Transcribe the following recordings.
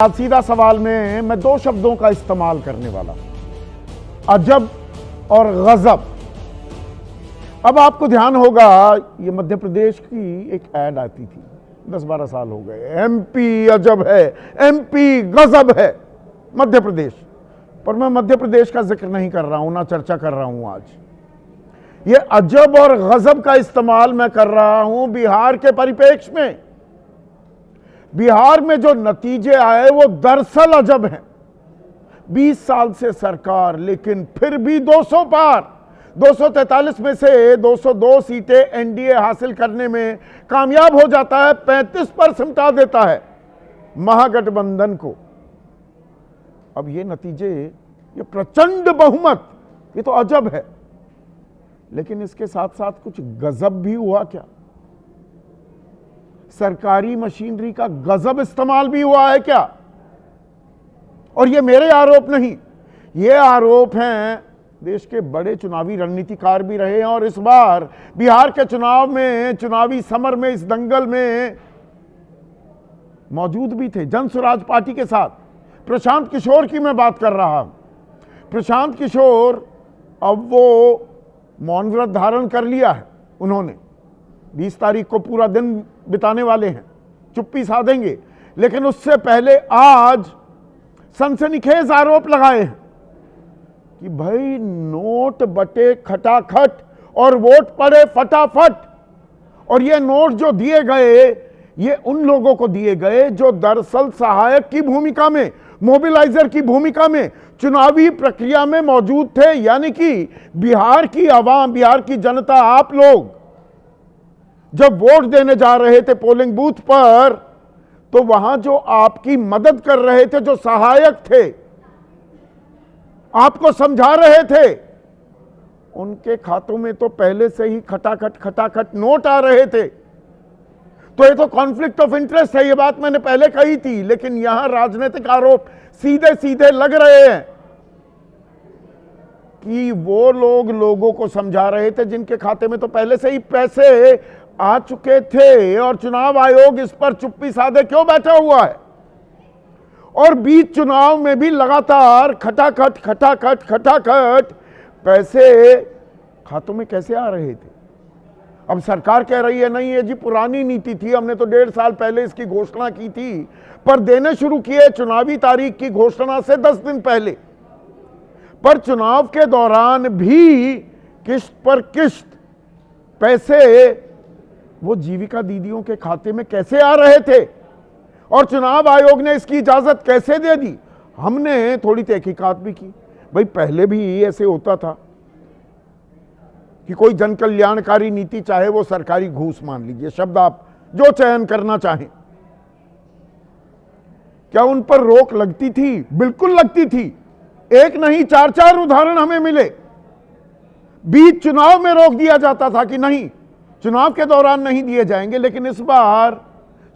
सीधा सवाल में मैं दो शब्दों का इस्तेमाल करने वाला हूं, अजब और गजब। अब आपको ध्यान होगा, ये मध्य प्रदेश की एक ऐड आती थी, 10-12 साल हो गए, एमपी अजब है, एमपी गजब है मध्य प्रदेश। पर मैं मध्य प्रदेश का जिक्र नहीं कर रहा हूं, ना चर्चा कर रहा हूं। आज ये अजब और गजब का इस्तेमाल मैं कर रहा हूं बिहार के परिप्रेक्ष्य में। बिहार में जो नतीजे आए वो दरअसल अजब हैं। 20 साल से सरकार, लेकिन फिर भी 200 पार, 243 में से 202 सीटें एनडीए हासिल करने में कामयाब हो जाता है, 35 पर सिमटा देता है महागठबंधन को। अब ये नतीजे, ये प्रचंड बहुमत, ये तो अजब है। लेकिन इसके साथ साथ कुछ गजब भी हुआ क्या? सरकारी मशीनरी का गजब इस्तेमाल भी हुआ है क्या? और ये मेरे आरोप नहीं, ये आरोप हैं देश के बड़े चुनावी रणनीतिकार भी रहे हैं और इस बार बिहार के चुनाव में, चुनावी समर में, इस दंगल में मौजूद भी थे जन स्वराज पार्टी के साथ। प्रशांत किशोर की मैं बात कर रहा हूं। प्रशांत किशोर अब वो मौन व्रत धारण कर लिया है उन्होंने, 20 तारीख को पूरा दिन बिताने वाले हैं, चुप्पी साधेंगे। लेकिन उससे पहले आज सनसनीखेज आरोप लगाए हैं कि भाई नोट बटे खटाखट और वोट पड़े फटाफट। और ये नोट जो दिए गए, ये उन लोगों को दिए गए जो दरअसल सहायक की भूमिका में, मोबिलाइजर की भूमिका में चुनावी प्रक्रिया में मौजूद थे। यानी कि बिहार की आवाम, बिहार की जनता, आप लोग जब वोट देने जा रहे थे पोलिंग बूथ पर, तो वहां जो आपकी मदद कर रहे थे, जो सहायक थे, आपको समझा रहे थे, उनके खातों में तो पहले से ही खटाखट नोट आ रहे थे। तो ये तो कॉन्फ्लिक्ट ऑफ इंटरेस्ट है, ये बात मैंने पहले कही थी। लेकिन यहां राजनीतिक आरोप सीधे सीधे लग रहे हैं कि वो लोग लोगों को समझा रहे थे जिनके खाते में तो पहले से ही पैसे आ चुके थे, और चुनाव आयोग इस पर चुप्पी साधे क्यों बैठा हुआ है? और बीच चुनाव में भी लगातार खटाखट पैसे खातों में कैसे आ रहे थे? अब सरकार कह रही है नहीं, ये जी पुरानी नीति थी, हमने तो 1.5 साल पहले इसकी घोषणा की थी, पर देने शुरू किए चुनावी तारीख की घोषणा से 10 दिन पहले। पर चुनाव के दौरान भी किश्त पर किश्त पैसे वो जीविका दीदियों के खाते में कैसे आ रहे थे, और चुनाव आयोग ने इसकी इजाजत कैसे दे दी? हमने थोड़ी तहकीकात भी की। भाई पहले भी ऐसे होता था कि कोई जन कल्याणकारी नीति, चाहे वो सरकारी घूस, मान लीजिए, शब्द आप जो चयन करना चाहें, क्या उन पर रोक लगती थी? बिल्कुल लगती थी। एक नहीं, 4 उदाहरण हमें मिले। बीच चुनाव में रोक दिया जाता था कि नहीं, चुनाव के दौरान नहीं दिए जाएंगे। लेकिन इस बार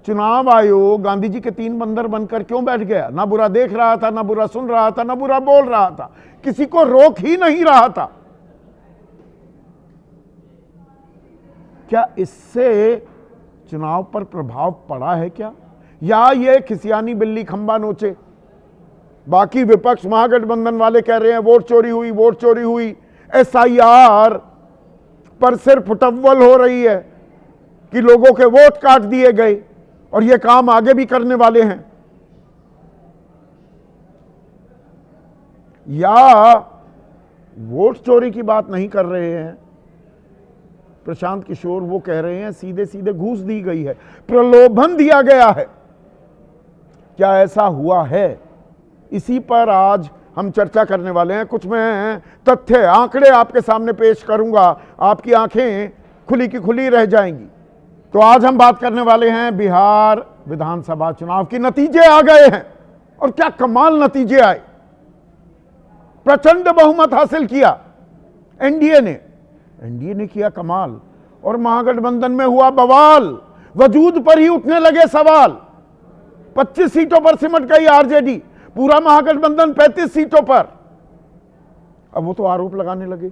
चुनाव आयोग गांधी जी के 3 बंदर बनकर क्यों बैठ गया? ना बुरा देख रहा था, ना बुरा सुन रहा था, ना बुरा बोल रहा था, किसी को रोक ही नहीं रहा था। क्या इससे चुनाव पर प्रभाव पड़ा है क्या, या ये खिसियानी बिल्ली खंबा नोचे? बाकी विपक्ष, महागठबंधन वाले कह रहे हैं वोट चोरी हुई, वोट चोरी हुई, एसआईआर पर सिर्फ फुटव्वल हो रही है कि लोगों के वोट काट दिए गए, और ये काम आगे भी करने वाले हैं। या वोट चोरी की बात नहीं कर रहे हैं प्रशांत किशोर, वो कह रहे हैं सीधे सीधे घूस दी गई है, प्रलोभन दिया गया है। क्या ऐसा हुआ है? इसी पर आज हम चर्चा करने वाले हैं। कुछ मैं तथ्य, आंकड़े आपके सामने पेश करूंगा, आपकी आंखें खुली की खुली रह जाएंगी। तो आज हम बात करने वाले हैं बिहार विधानसभा चुनाव की। नतीजे आ गए हैं, और क्या कमाल नतीजे आए। प्रचंड बहुमत हासिल किया एनडीए ने किया कमाल, और महागठबंधन में हुआ बवाल। वजूद पर ही उठने लगे सवाल। 25 सीटों पर सिमट गई आरजेडी, पूरा महागठबंधन 35 सीटों पर। अब वो तो आरोप लगाने लगे,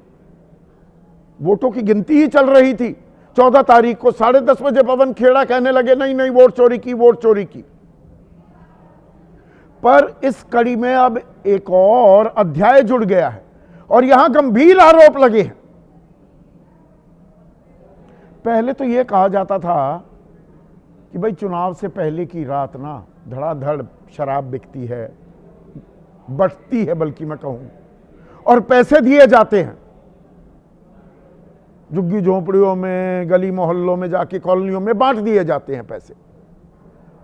वोटों की गिनती ही चल रही थी। 14 तारीख को 10:30 बजे पवन खेड़ा कहने लगे नहीं नहीं, वोट चोरी की, वोट चोरी की। पर इस कड़ी में अब एक और अध्याय जुड़ गया है और यहां गंभीर आरोप लगे हैं। पहले तो यह कहा जाता था कि भाई चुनाव से पहले की रात ना धड़ाधड़ शराब बिकती है, बढ़ती है बल्कि मैं कहूं, और पैसे दिए जाते हैं झुग्गी झोंपड़ियों में, गली मोहल्लों में जाके कॉलोनियों में बांट दिए जाते हैं पैसे।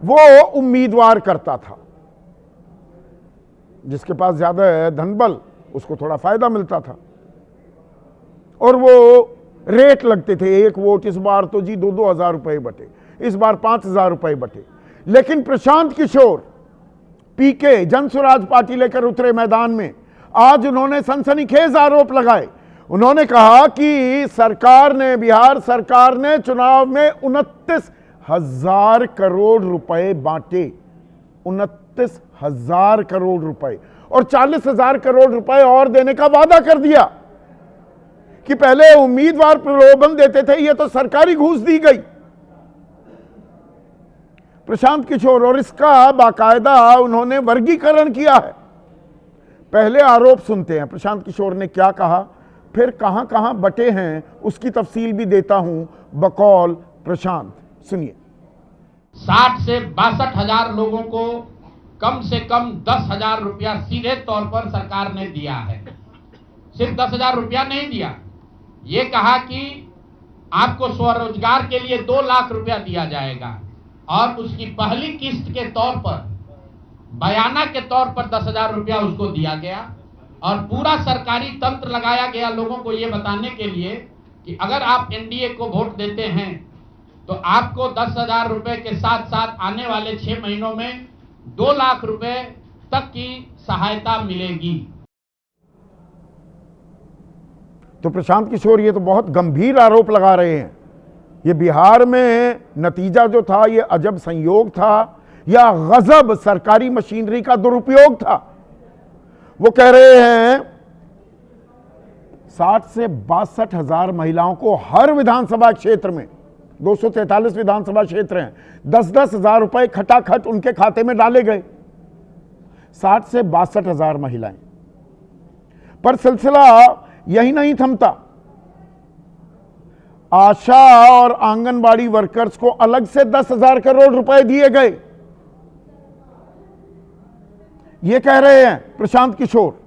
वो उम्मीदवार करता था, जिसके पास ज्यादा धन बल उसको थोड़ा फायदा मिलता था, और वो रेट लगते थे, एक वोट इस बार तो जी 2-2 हजार रुपए बटे, इस बार 5,000 रुपए बटे। लेकिन प्रशांत किशोर पीके जन स्वराज पार्टी लेकर उतरे मैदान में। आज उन्होंने सनसनीखेज आरोप लगाए। उन्होंने कहा कि सरकार ने, बिहार सरकार ने चुनाव में 29,000 करोड़ रुपए बांटे, 29,000 करोड़ रुपए, और 40,000 करोड़ रुपए और देने का वादा कर दिया कि पहले उम्मीदवार प्रलोभन देते थे, ये तो सरकारी घूस दी गई। प्रशांत किशोर, और इसका बाकायदा उन्होंने वर्गीकरण किया है। पहले आरोप सुनते हैं प्रशांत किशोर ने क्या कहा, फिर कहां कहां बटे हैं उसकी तफसील भी देता हूं बकौल प्रशांत। सुनिए। 60 से 62,000 लोगों को कम से कम 10,000 रुपया सीधे तौर पर सरकार ने दिया है। सिर्फ 10,000 रुपया नहीं दिया, ये कहा कि आपको स्वरोजगार के लिए 2 लाख रुपया दिया जाएगा, और उसकी पहली किस्त के तौर पर, बयाना के तौर पर 10,000 रुपया उसको दिया गया, और पूरा सरकारी तंत्र लगाया गया लोगों को ये बताने के लिए कि अगर आप एनडीए को वोट देते हैं तो आपको 10,000 रुपए के साथ साथ आने वाले 6 महीनों में 2 लाख रुपए तक की सहायता मिलेगी। तो प्रशांत किशोर ये तो बहुत गंभीर आरोप लगा रहे हैं। ये बिहार में नतीजा जो था ये अजब संयोग था या गजब सरकारी मशीनरी का दुरुपयोग था। वो कह रहे हैं 60 से 62,000 महिलाओं को हर विधानसभा क्षेत्र में, 243 विधानसभा क्षेत्र हैं, 10-10 हजार रुपए खटाखट उनके खाते में डाले गए। 60 से 62,000 महिलाएं। पर सिलसिला यही नहीं थमता। आशा और आंगनबाड़ी वर्कर्स को अलग से 10,000 करोड़ रुपए दिए गए, ये कह रहे हैं प्रशांत किशोर।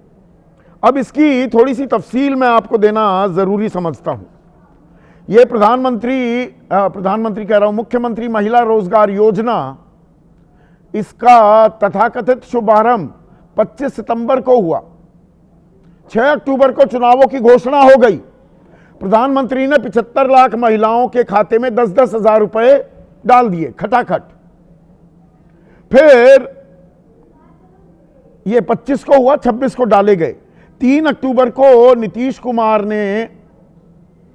अब इसकी थोड़ी सी तफसील मैं आपको देना जरूरी समझता हूं। ये प्रधानमंत्री कह रहा हूं, मुख्यमंत्री महिला रोजगार योजना, इसका तथाकथित शुभारंभ 25 सितंबर को हुआ। 6 अक्टूबर को चुनावों की घोषणा हो गई। प्रधानमंत्री ने 75 लाख महिलाओं के खाते में 10-10 हजार रुपए डाल दिए खटाखट। फिर ये 25 को हुआ, 26 को डाले गए। 3 अक्टूबर को नीतीश कुमार ने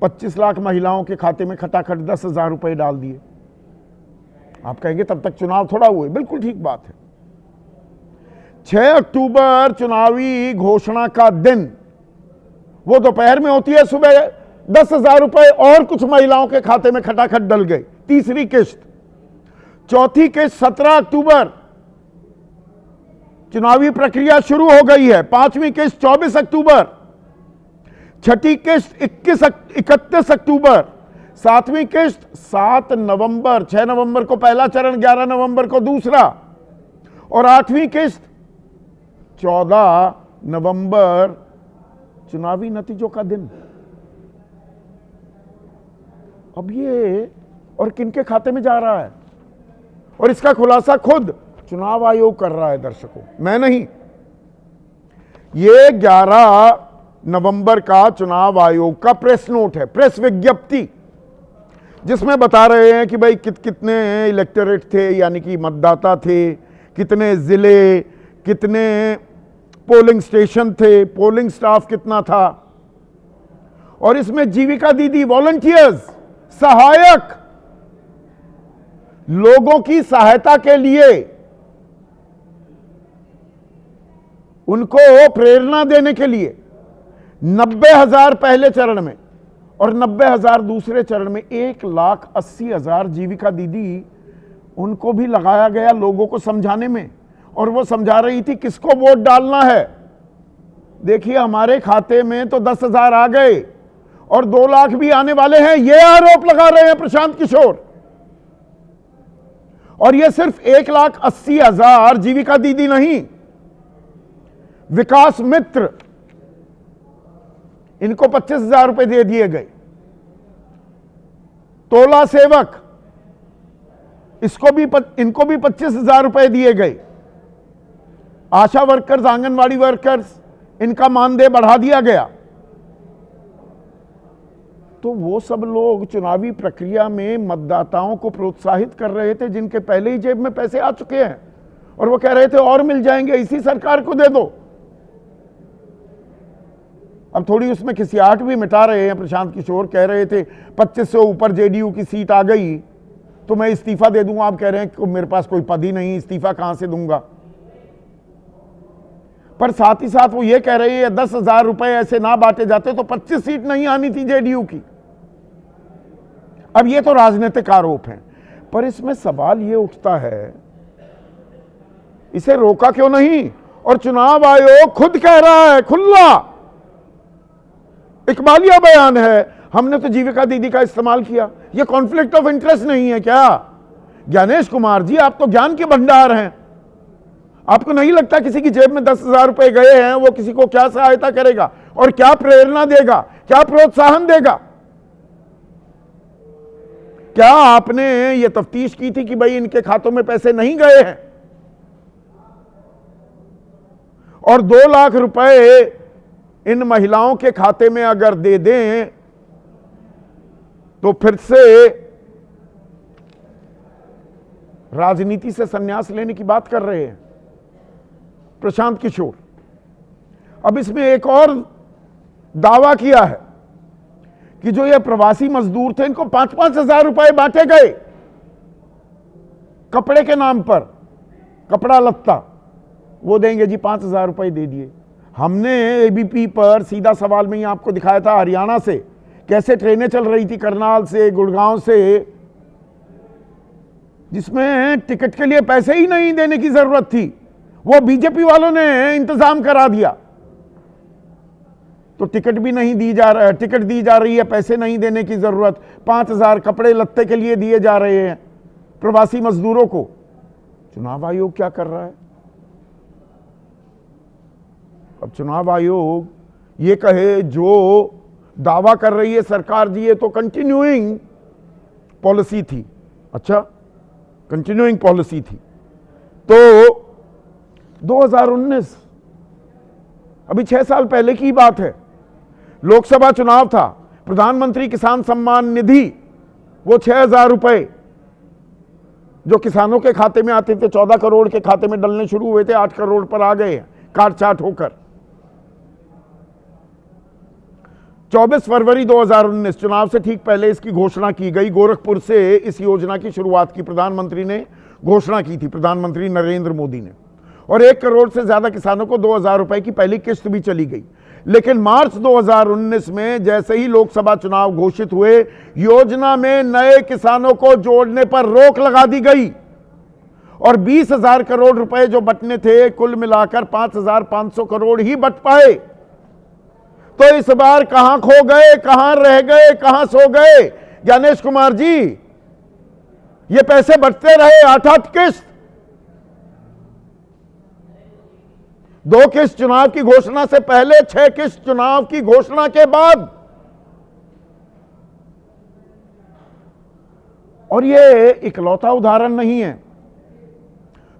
25 लाख महिलाओं के खाते में खटाखट 10,000 रुपए डाल दिए। आप कहेंगे तब तक चुनाव थोड़ा हुए, बिल्कुल ठीक बात है। 6 अक्टूबर चुनावी घोषणा का दिन, वो दोपहर में होती है, सुबह 10,000 रुपए और कुछ महिलाओं के खाते में खटाखट डल गए। तीसरी किस्त। चौथी किस्त 17 अक्टूबर, चुनावी प्रक्रिया शुरू हो गई है। 5वीं किस्त 24 अक्टूबर, छठी किस्त 31 अक्टूबर, 7वीं किस्त 7 नवंबर, 6 नवंबर को पहला चरण, 11 नवंबर को दूसरा, और 8वीं किस्त 14 नवंबर, चुनावी नतीजों का दिन। अब ये और किनके खाते में जा रहा है, और इसका खुलासा खुद चुनाव आयोग कर रहा है दर्शकों, मैं नहीं। ये 11 नवंबर का चुनाव आयोग का प्रेस नोट है, प्रेस विज्ञप्ति, जिसमें बता रहे हैं कि भाई कितने इलेक्टोरेट थे, यानी कि मतदाता थे, कितने जिले, कितने पोलिंग स्टेशन थे, पोलिंग स्टाफ कितना था, और इसमें जीविका दीदी, वॉलंटियर्स, सहायक, लोगों की सहायता के लिए, उनको प्रेरणा देने के लिए 90,000 पहले चरण में और 90,000 दूसरे चरण में 1,80,000 जीविका दीदी, उनको भी लगाया गया लोगों को समझाने में, और वो समझा रही थी किसको वोट डालना है। देखिए हमारे खाते में तो 10,000 आ गए और 2 लाख भी आने वाले हैं, ये आरोप लगा रहे हैं प्रशांत किशोर। और ये सिर्फ 1,80,000 जीविका दीदी नहीं, विकास मित्र इनको 25,000 रुपए दे दिए गए, तोला सेवक इनको भी 25,000 रुपए दिए गए, आशा वर्कर्स, आंगनवाड़ी वर्कर्स, इनका मानदेय बढ़ा दिया गया। तो वो सब लोग चुनावी प्रक्रिया में मतदाताओं को प्रोत्साहित कर रहे थे जिनके पहले ही जेब में पैसे आ चुके हैं, और वो कह रहे थे और मिल जाएंगे, इसी सरकार को दे दो। अब थोड़ी उसमें खिसियाहट भी मिटा रहे हैं प्रशांत किशोर, कह रहे थे 25 से ऊपर जेडीयू की सीट आ गई तो मैं इस्तीफा दे दूंगा। आप कह रहे हैं कि मेरे पास कोई पद ही नहीं, इस्तीफा कहां से दूंगा। पर साथ ही साथ वो ये कह रहे हैं 10,000 रुपए ऐसे ना बांटे जाते तो 25 सीट नहीं आनी थी जेडीयू की। अब ये तो राजनीतिक आरोप हैं, पर इसमें सवाल ये उठता है इसे रोका क्यों नहीं। और चुनाव आयोग खुद कह रहा है, खुला इकबालिया बयान है, हमने तो जीविका दीदी का इस्तेमाल किया। ये कॉन्फ्लिक्ट ऑफ इंटरेस्ट नहीं है क्या? ज्ञानेश कुमार जी, आप तो ज्ञान के भंडार हैं, आपको नहीं लगता किसी की जेब में 10,000 रुपए गए हैं वो किसी को क्या सहायता करेगा और क्या प्रेरणा देगा, क्या प्रोत्साहन देगा? क्या आपने ये तफ्तीश की थी कि भाई इनके खातों में पैसे नहीं गए हैं? और 2 लाख रुपए इन महिलाओं के खाते में अगर दे दें तो फिर से राजनीति से संन्यास लेने की बात कर रहे हैं प्रशांत किशोर। अब इसमें एक और दावा किया है कि जो ये प्रवासी मजदूर थे इनको 5-5 हजार रुपए बांटे गए कपड़े के नाम पर, कपड़ा लत्ता वो देंगे जी, 5,000 रुपए दे दिए। हमने एबीपी पर सीधा सवाल में ही आपको दिखाया था हरियाणा से कैसे ट्रेनें चल रही थी, करनाल से, गुड़गांव से, जिसमें टिकट के लिए पैसे ही नहीं देने की जरूरत थी, वो बीजेपी वालों ने इंतजाम करा दिया। तो टिकट भी नहीं दी जा रहा है, टिकट दी जा रही है, पैसे नहीं देने की जरूरत, 5,000 कपड़े लत्ते के लिए दिए जा रहे हैं प्रवासी मजदूरों को। चुनाव आयोग क्या कर रहा है? अब चुनाव आयोग ये कहे जो दावा कर रही है सरकार जी ये तो कंटिन्यूइंग पॉलिसी थी। अच्छा, कंटिन्यूइंग पॉलिसी थी तो 2019 अभी 6 साल पहले की बात है, लोकसभा चुनाव था, प्रधानमंत्री किसान सम्मान निधि वो 6,000 रुपए जो किसानों के खाते में आते थे, 14 करोड़ के खाते में डलने शुरू हुए थे, 8 करोड़ पर आ गए काट छाट होकर। 24 फरवरी 2019 चुनाव से ठीक पहले इसकी घोषणा की गई। गोरखपुर से इस योजना की शुरुआत की प्रधानमंत्री ने घोषणा की थी, प्रधानमंत्री नरेंद्र मोदी ने, और 1 करोड़ से ज्यादा किसानों को 2,000 रुपए की पहली किस्त भी चली गई। लेकिन मार्च 2019 में जैसे ही लोकसभा चुनाव घोषित हुए, योजना में नए किसानों को जोड़ने पर रोक लगा दी गई और 20,000 करोड़ रुपए जो बंटने थे कुल मिलाकर 5,500 करोड़ ही बंट पाए। तो इस बार कहां खो गए, कहां रह गए, कहां सो गए ज्ञानेश कुमार जी? ये पैसे बंटते रहे 8-8 किस्त, 2 किस्त चुनाव की घोषणा से पहले, 6 किस्त चुनाव की घोषणा के बाद। और ये इकलौता उदाहरण नहीं है।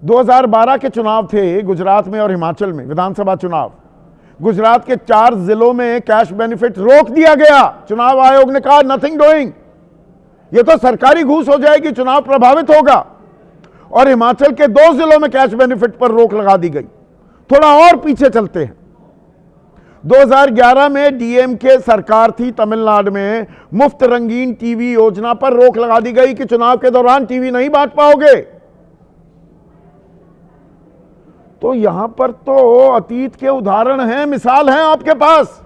2012 के चुनाव थे गुजरात में और हिमाचल में, विधानसभा चुनाव। गुजरात के 4 जिलों में कैश बेनिफिट रोक दिया गया। चुनाव आयोग ने कहा नथिंग डूइंग, ये तो सरकारी घूस हो जाएगी, चुनाव प्रभावित होगा। और हिमाचल के 2 जिलों में कैश बेनिफिट पर रोक लगा दी गई। थोड़ा और पीछे चलते हैं, 2011 में डीएमके सरकार थी तमिलनाडु में, मुफ्त रंगीन टीवी योजना पर रोक लगा दी गई कि चुनाव के दौरान टीवी नहीं बांट पाओगे। तो यहां पर तो अतीत के उदाहरण हैं, मिसाल हैं आपके पास।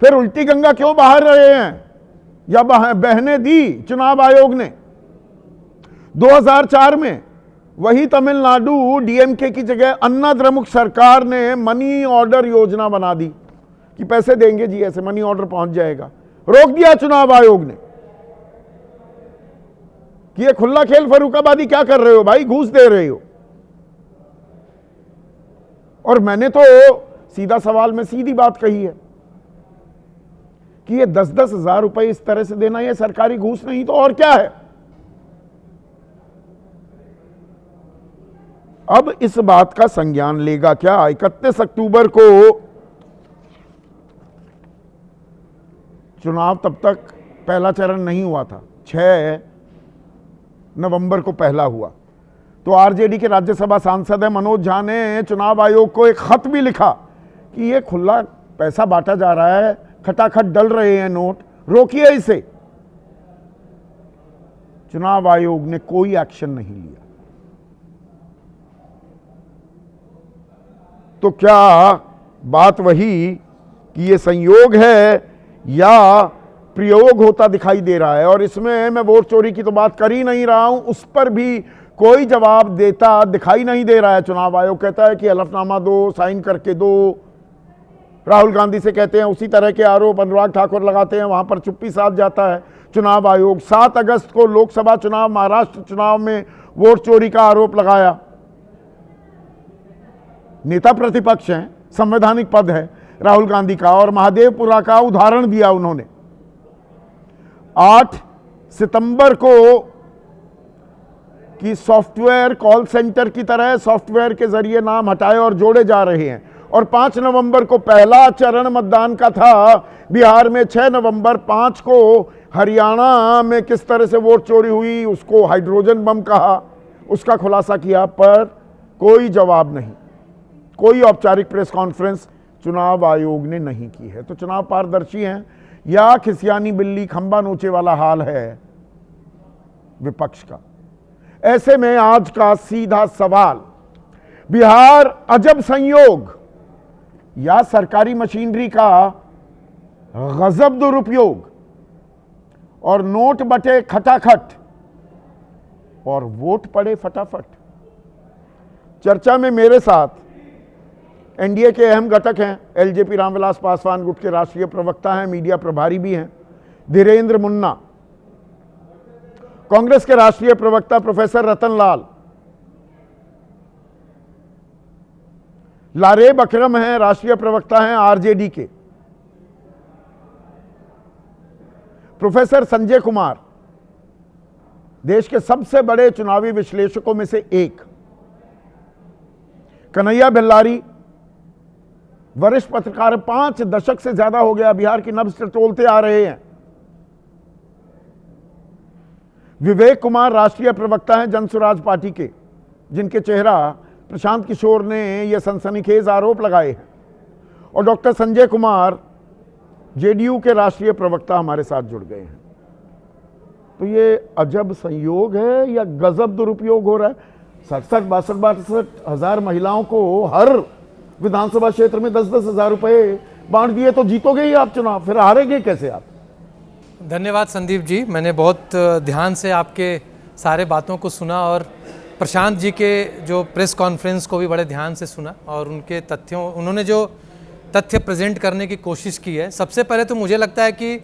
फिर उल्टी गंगा क्यों बहा रहे हैं या बहने दी चुनाव आयोग ने? 2004 में वही तमिलनाडु डीएमके की जगह अन्ना द्रमुक सरकार ने मनी ऑर्डर योजना बना दी कि पैसे देंगे जी, ऐसे मनी ऑर्डर पहुंच जाएगा। रोक दिया चुनाव आयोग ने कि ये खुला खेल फर्रुखाबादी क्या कर रहे हो भाई, घूस दे रहे हो। और मैंने तो सीधा सवाल में सीधी बात कही है कि ये 10-10 हजार रुपए इस तरह से देना ये सरकारी घूस नहीं तो और क्या है। अब इस बात का संज्ञान लेगा क्या? 31 अक्टूबर को चुनाव तब तक पहला चरण नहीं हुआ था, 6 नवंबर को पहला हुआ। तो आरजेडी के राज्यसभा सांसद है मनोज झा ने चुनाव आयोग को एक खत भी लिखा कि ये खुला पैसा बांटा जा रहा है, खटाखट डल रहे हैं नोट, रोकिए इसे। चुनाव आयोग ने कोई एक्शन नहीं लिया। तो क्या बात वही कि ये संयोग है या प्रयोग होता दिखाई दे रहा है? और इसमें मैं वोट चोरी की तो बात कर ही नहीं रहा हूं, उस पर भी कोई जवाब देता दिखाई नहीं दे रहा है। चुनाव आयोग कहता है कि हलफनामा दो, साइन करके दो। राहुल गांधी से कहते हैं उसी तरह के आरोप अनुराग ठाकुर लगाते हैं, वहां पर चुप्पी साध जाता है चुनाव आयोग। 7 अगस्त को लोकसभा चुनाव, महाराष्ट्र चुनाव में वोट चोरी का आरोप लगाया। नेता प्रतिपक्ष हैं, संवैधानिक पद है राहुल गांधी का, और महादेवपुरा का उदाहरण दिया उन्होंने। 8 सितंबर को कि सॉफ्टवेयर कॉल सेंटर की तरह सॉफ्टवेयर के जरिए नाम हटाए और जोड़े जा रहे हैं। और 5 नवंबर को पहला चरण मतदान का था बिहार में। 6 नवंबर 5 को हरियाणा में किस तरह से वोट चोरी हुई, उसको हाइड्रोजन बम कहा, उसका खुलासा किया, पर कोई जवाब नहीं, कोई औपचारिक प्रेस कॉन्फ्रेंस चुनाव आयोग ने नहीं की है। तो चुनाव पारदर्शी है या खिसियानी बिल्ली खंबा नोचे वाला हाल है विपक्ष का? ऐसे में आज का सीधा सवाल, बिहार अजब संयोग या सरकारी मशीनरी का गजब दुरुपयोग और नोट बटे खटाखट और वोट पड़े फटाफट? चर्चा में मेरे साथ एनडीए के अहम घटक हैं, एलजेपी रामविलास पासवान गुट के राष्ट्रीय प्रवक्ता हैं, मीडिया प्रभारी भी हैं धीरेन्द्र मुन्ना, कांग्रेस के राष्ट्रीय प्रवक्ता प्रोफेसर रतन लाल, लारेब अकरम हैं, राष्ट्रीय प्रवक्ता हैं आरजेडी के, प्रोफेसर संजय कुमार देश के सबसे बड़े चुनावी विश्लेषकों में से एक, कन्हैया बेल्लारी वरिष्ठ पत्रकार, 5 दशक से ज्यादा हो गया बिहार की नब्ज टटोलते आ रहे हैं, विवेक कुमार राष्ट्रीय प्रवक्ता हैं जनसुराज पार्टी के, जिनके चेहरा प्रशांत किशोर ने यह सनसनीखेज आरोप लगाए हैं, और डॉक्टर संजय कुमार जेडीयू के राष्ट्रीय प्रवक्ता हमारे साथ जुड़ गए हैं। तो ये अजब संयोग है या गजब दुरुपयोग हो रहा है? 67-62 हजार महिलाओं को हर विधानसभा क्षेत्र में 10-10 हजार रुपए बांट दिए तो जीतोगे ही आप चुनाव, फिर हारेंगे कैसे आप? धन्यवाद संदीप जी, मैंने बहुत ध्यान से आपके सारे बातों को सुना और प्रशांत जी के जो प्रेस कॉन्फ्रेंस को भी बड़े ध्यान से सुना, और उनके तथ्यों, उन्होंने जो तथ्य प्रेजेंट करने की कोशिश की है। सबसे पहले तो मुझे लगता है कि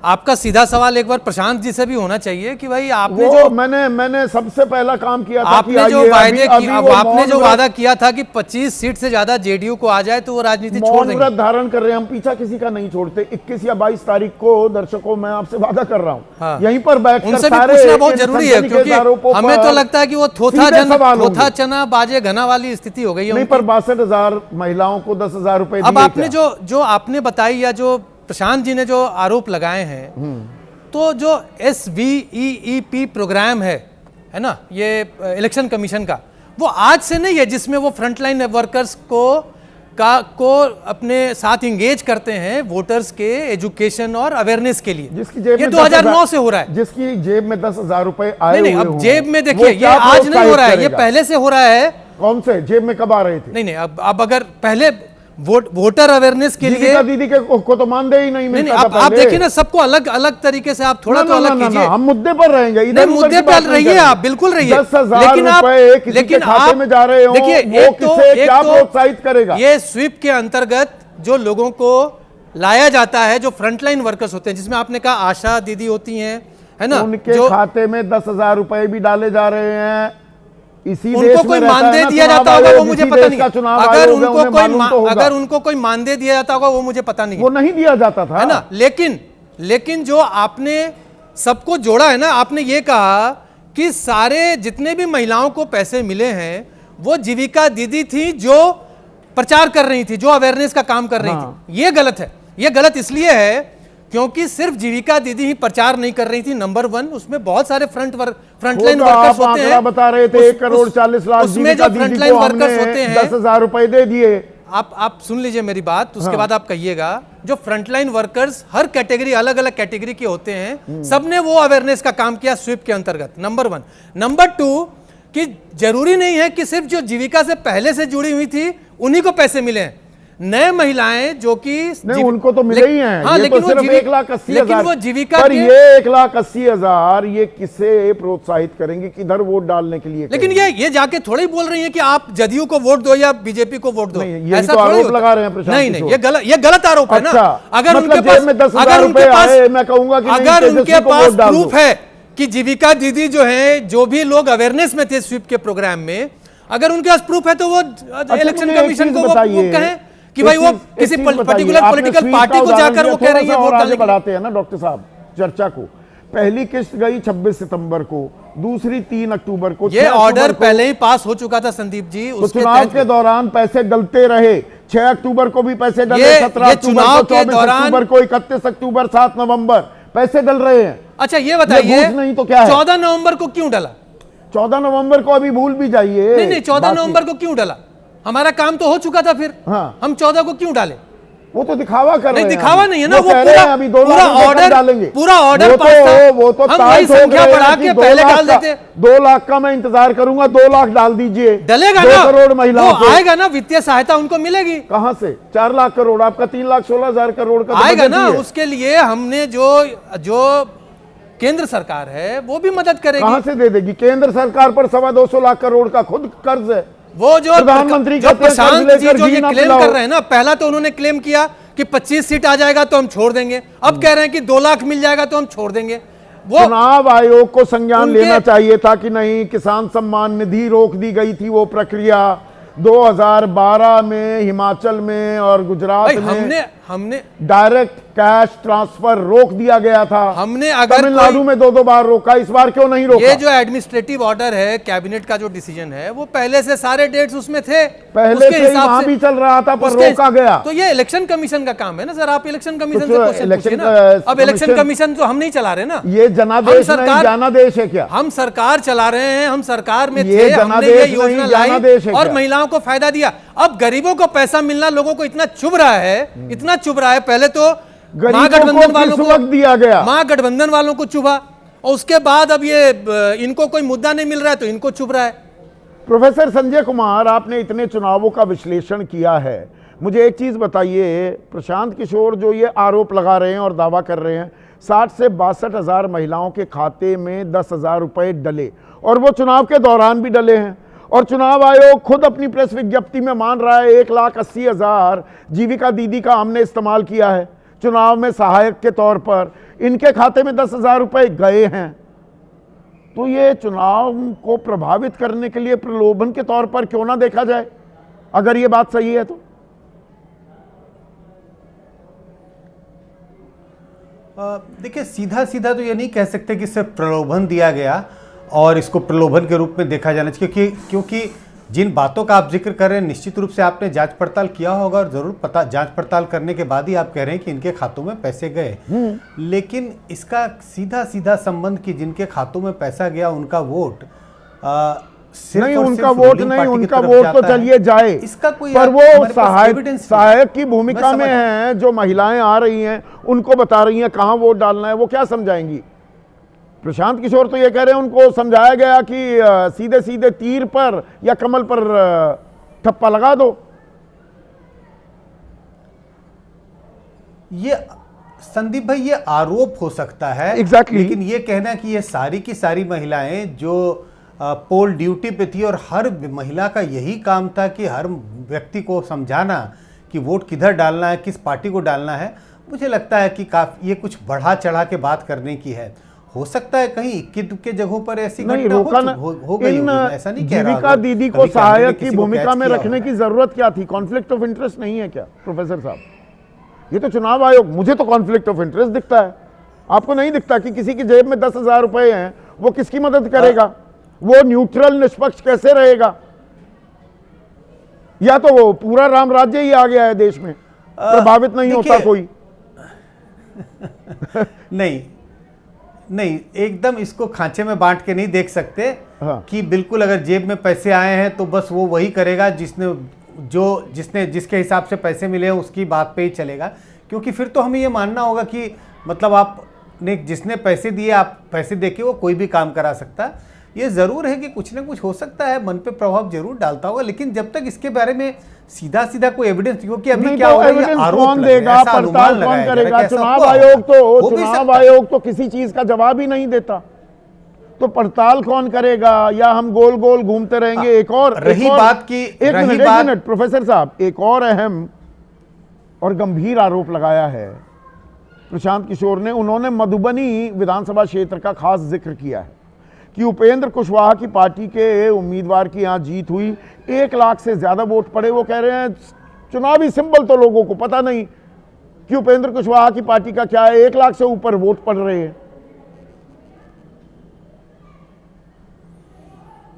आपका सीधा सवाल एक बार प्रशांत जी से भी होना चाहिए कि भाई आपने जो मैंने सबसे पहला काम किया था आपने कि जो वायदे आपने जो वादा किया था कि 25 सीट से ज्यादा जेडीयू को आ जाए तो वो राजनीति छोड़ देंगे। मौन धारण कर रहे हैं हम, पीछा किसी का नहीं छोड़ते। 21 या 22 तारीख को दर्शकों मैं आपसे वादा कर रहा हूँ, हाँ। यहीं पर बैठकर उनसे भी पूछना बहुत जरूरी है, क्योंकि हमें तो लगता है कि वो थोथा चना बाजे घना वाली स्थिति हो गई है। नहीं, पर 62,000 महिलाओं को 10,000 रुपए। अब आपने जो आपने बताई या जो प्रशांत जी ने जो आरोप लगाए हैं, तो जो SVEEP प्रोग्राम है ना, ये इलेक्शन कमीशन का, वो आज से नहीं है जिसमें वो फ्रंटलाइन वर्कर्स को अपने साथ इंगेज करते हैं वोटर्स के एजुकेशन और अवेयरनेस के लिए, जिसकी जेब ये में 2009 से हो रहा है, जिसकी जेब में 10,000 रुपए आए। नहीं, अब जेब में देखिए, ये आज नहीं हो रहा है, ये पहले से हो रहा है। कौन से जेब में कब आ रहे थे? नहीं, अब अगर पहले वोटर अवेयरनेस के लिए दीपिका दीदी के को तो मानदेय ही नहीं नहीं, मिलता था आप पहले। देखिए ना, सबको अलग अलग तरीके से आप थोड़ा ना, तो ना, अलग ना, ना, कीजिए। हम मुद्दे पर रहेंगे, नहीं, इधर मुद्दे पर रहिए आप, बिल्कुल रहिए। 10,000 रुपए किसी के खाते में जा रहे हो, देखिए, वो किसे क्या प्रोत्साहित करेगा? ये स्वीप के अंतर्गत जो लोगों को लाया जाता है, जो फ्रंटलाइन वर्कर्स होते हैं, जिसमें आपने कहा आशा दीदी होती हैं, है ना, उनके जो खाते में 10,000 रुपए भी डाले जा रहे हैं। इसी उनको देश कोई में रहता है मानदेय ना दिया चुनाव जाता होगा वो आयोग, मुझे इसी पता देश नहीं का है। चुनाव अगर आयोग है, उनको उन्हें कोई मालूम तो होगा। अगर उनको कोई मानदेय दिया जाता होगा वो मुझे पता नहीं वो नहीं दिया जाता था, है ना। लेकिन जो आपने सबको जोड़ा है ना, आपने ये कहा कि सारे जितने भी महिलाओं को पैसे मिले हैं वो जीविका दीदी थी जो प्रचार कर रही थी, जो अवेयरनेस का काम कर रही थी। ये गलत है। ये गलत इसलिए है क्योंकि सिर्फ जीविका दीदी ही प्रचार नहीं कर रही थी, नंबर 1, उसमें बहुत सारे फ्रंटलाइन वर्कर्स होते हैं। बता रहे थे 1,40,00,000 उसमें जो फ्रंटलाइन वर्कर्स होते हैं 10,000 रुपए दे दिए। आप सुन लीजिए मेरी बात, उसके बाद आप कहिएगा। जो फ्रंटलाइन वर्कर्स हर कैटेगरी, अलग अलग कैटेगरी के होते हैं, सबने वो अवेयरनेस का काम किया स्वीप के अंतर्गत, नंबर 1। नंबर 2 कि जरूरी नहीं है कि सिर्फ जो जीविका से पहले से जुड़ी हुई थी उन्हीं को पैसे मिले हैं। नए महिलाएं जो कि नहीं, उनको तो मिले ही हैं। हाँ, ये लेकिन तो वो सिर्फ 1,80,000, लेकिन वो जीविका पर के, ये 1,80,000 ये किसे प्रोत्साहित करेंगे, किधर वोट डालने के लिए? लेकिन ये जाके थोड़े ही बोल रही हैं कि आप जदयू को वोट दो या बीजेपी को वोट दो। ये तो आरोप लगा रहे हैं प्रशांत नहीं नहीं, किशोर। ये गलत आरोप है ना। अगर मतलब उनके पास, जेब में 10,000 अगर उनके रुपए पास, आए, मैं कहूंगा कि अगर नहीं, उनके तेजस्वी को पास वोट डाल दो। प्रूफ है कि जीविका दीदी जो है, जो भी लोग अवेयरनेस में थे स्वीप के प्रोग्राम में, अगर उनके पास प्रूफ है तो वो इलेक्शन कमीशन को वो कहें कि भाई वो किसी पर्टिकुलर पॉलिटिकल पार्टी को जाकर वो कह रही है वोट डालने। बढ़ाते हैं ना डॉक्टर साहब चर्चा को। पहली किस्त गई 26 सितंबर को, दूसरी 3 अक्टूबर को। ये ऑर्डर पहले ही पास हो चुका था संदीप जी। तो चुनाव के दौरान पैसे डलते रहे। 6 अक्टूबर को भी पैसे डले, 17 अक्टूबर को, 24 अक्टूबर को, 31 अक्टूबर, 7 नवंबर पैसे डल रहे हैं। अच्छा ये बताइए, नहीं तो क्या है? 14 नवंबर को क्यों डला? 14 नवंबर को अभी भूल भी जाइए। नहीं, 14 नवंबर को क्यों डाला? हमारा काम तो हो चुका था फिर। हाँ। हम 14 को क्यों डाले? वो तो दिखावा कर रहे हैं। नहीं, दिखावा नहीं है ना, वो अभी 2 लाख ऑर्डर डालेंगे, पूरा ऑर्डर पास था। वो तो हम वही संख्या बढ़ा के पहले डाल देते। 2 लाख का मैं इंतजार करूंगा, 2 लाख डाल दीजिए। डलेगा 2 ना, करोड़ महिलाओं को आएगा ना, वित्तीय सहायता उनको मिलेगी। कहां से? 4 लाख करोड़, आपका 3,16,000 करोड़ का आएगा ना। उसके लिए हमने जो केंद्र सरकार है वो भी मदद करेगी। कहां से दे देगी? केंद्र सरकार पर 225 लाख करोड़ का खुद कर्ज है। वो जो प्रधानमंत्री प्रशांत जी जो ये क्लेम कर रहे हैं ना, पहला तो उन्होंने क्लेम किया कि 25 सीट आ जाएगा तो हम छोड़ देंगे। अब कह रहे हैं कि 2 लाख मिल जाएगा तो हम छोड़ देंगे। वो चुनाव आयोग को संज्ञान लेना चाहिए था कि नहीं। किसान सम्मान निधि रोक दी गई थी, वो प्रक्रिया 2012 में हिमाचल में और गुजरात में हमने डायरेक्ट कैश ट्रांसफर रोक दिया गया था। हमने अगर तमिलनाडु में 2 बार रोका, इस बार क्यों नहीं रोका? ये जो एडमिनिस्ट्रेटिव ऑर्डर है, कैबिनेट का जो डिसीजन है, वो पहले से सारे डेट्स उसमें थे, पहले से वहां भी चल रहा था पर रोका गया। तो ये इलेक्शन कमीशन का काम है ना सर। आप इलेक्शन कमीशन से क्वेश्चन पूछिए ना। अब इलेक्शन कमीशन तो हम नहीं चला रहे ना। ये जनादेश नहीं, जनादेश है क्या? हम सरकार चला रहे हैं, हम सरकार में ये थे, हमने ये योजना लाई और क्या? महिलाओं को फायदा दिया। अब गरीबों को पैसा मिलना लोगों को इतना चुभ रहा है, इतना चुभ रहा है। पहले तो महागठबंधन वालों को दिया गया, महागठबंधन वालों को चुभा, और उसके बाद अब ये इनको कोई मुद्दा नहीं मिल रहा है तो इनको चुभ रहा है। प्रोफेसर संजय कुमार, आपने इतने चुनावों का विश्लेषण किया है, मुझे एक चीज बताइए। प्रशांत किशोर जो ये आरोप लगा रहे हैं और दावा कर रहे हैं 60 से 62 हजार महिलाओं के खाते में 10,000 रुपए डले, और वो चुनाव के दौरान भी डले हैं, और चुनाव आयोग खुद अपनी प्रेस विज्ञप्ति में मान रहा है 1,80,000 जीविका दीदी का हमने इस्तेमाल किया है चुनाव में सहायक के तौर पर। इनके खाते में 10,000 रुपए गए हैं। तो ये चुनाव को प्रभावित करने के लिए प्रलोभन के तौर पर क्यों ना देखा जाए, अगर ये बात सही है तो? देखिए, सीधा सीधा तो ये नहीं कह सकते कि सिर्फ प्रलोभन दिया गया और इसको प्रलोभन के रूप में देखा जाना चाहिए, क्योंकि जिन बातों का आप जिक्र कर रहे हैं निश्चित रूप से आपने जांच पड़ताल किया होगा, और जरूर जांच पड़ताल करने के बाद ही आप कह रहे हैं कि इनके खातों में पैसे गए। लेकिन इसका सीधा सीधा संबंध कि जिनके खातों में पैसा गया उनका वोट नहीं, उनका वोट नहीं, उनका वोट तो चलिए जाए, इसका कोई पर वो सहायक की भूमिका में हैं। जो महिलाएं आ रही हैं उनको बता रही हैं कहां वोट डालना है, वो क्या समझाएंगी? प्रशांत किशोर तो ये कह रहे हैं उनको समझाया गया कि सीधे सीधे तीर पर या कमल पर ठप्पा लगा दो। ये संदीप भाई ये आरोप हो सकता है Exactly. लेकिन ये कहना कि ये सारी की सारी महिलाएं जो पोल ड्यूटी पे थी और हर महिला का यही काम था कि हर व्यक्ति को समझाना कि वोट किधर डालना है, किस पार्टी को डालना है, मुझे लगता है कि काफी ये कुछ बढ़ा चढ़ा के बात करने की है। हो सकता है कहीं इक्के दुक्के जगहों पर ऐसी नहीं घटना रोका हो गई होगी, मैं ऐसा नहीं कह रहा। जीविका दीदी को सहायक की भूमिका में रखने की जरूरत क्या थी? कॉन्फ्लिक्ट ऑफ इंटरेस्ट नहीं है क्या प्रोफेसर साहब? ये तो चुनाव आयोग, मुझे तो कॉन्फ्लिक्ट ऑफ इंटरेस्ट दिखता है, आपको नहीं दिखता कि किसी की जेब में 10,000 रुपए हैं, वो किसकी मदद करेगा? वो न्यूट्रल निष्पक्ष कैसे रहेगा? या तो वो पूरा राम राज्य ही आ गया है देश में, प्रभावित नहीं होता कोई। नहीं नहीं, एकदम इसको खांचे में बांट के नहीं देख सकते। हाँ। कि बिल्कुल अगर जेब में पैसे आए हैं तो बस वो वही करेगा जिसने जिसके हिसाब से पैसे मिले हैं उसकी बात पे ही चलेगा, क्योंकि फिर तो हमें ये मानना होगा कि मतलब आपने जिसने पैसे दिए आप पैसे देके वो कोई भी काम करा सकता है। ये ज़रूर है कि कुछ ना कुछ हो सकता है, मन पे प्रभाव जरूर डालता होगा, लेकिन जब तक इसके बारे में सीधा सीधा कोई एविडेंस, क्योंकि अभी क्या हो रहा है, ये आरोप कौन लग रहा है, देगा, ऐसा अनुमान पड़ताल कौन लगाया जा रहा है करेगा? कि ऐसा चुनाव हुआ आयोग हो तो भी चुनाव सकता है। आयोग तो किसी चीज का जवाब ही नहीं देता, तो पड़ताल कौन करेगा? या हम गोल गोल घूमते रहेंगे? एक और बात की एक मिनट प्रोफेसर साहब, एक और अहम और गंभीर आरोप लगाया है प्रशांत किशोर ने। उन्होंने मधुबनी विधानसभा क्षेत्र का खास जिक्र किया है कि उपेंद्र कुशवाहा की पार्टी के उम्मीदवार की यहां जीत हुई, 1 लाख से ज्यादा वोट पड़े। वो कह रहे हैं चुनावी सिंबल तो लोगों को पता नहीं कि उपेंद्र कुशवाहा की पार्टी का क्या है, 1 लाख से ऊपर वोट पड़ रहे हैं।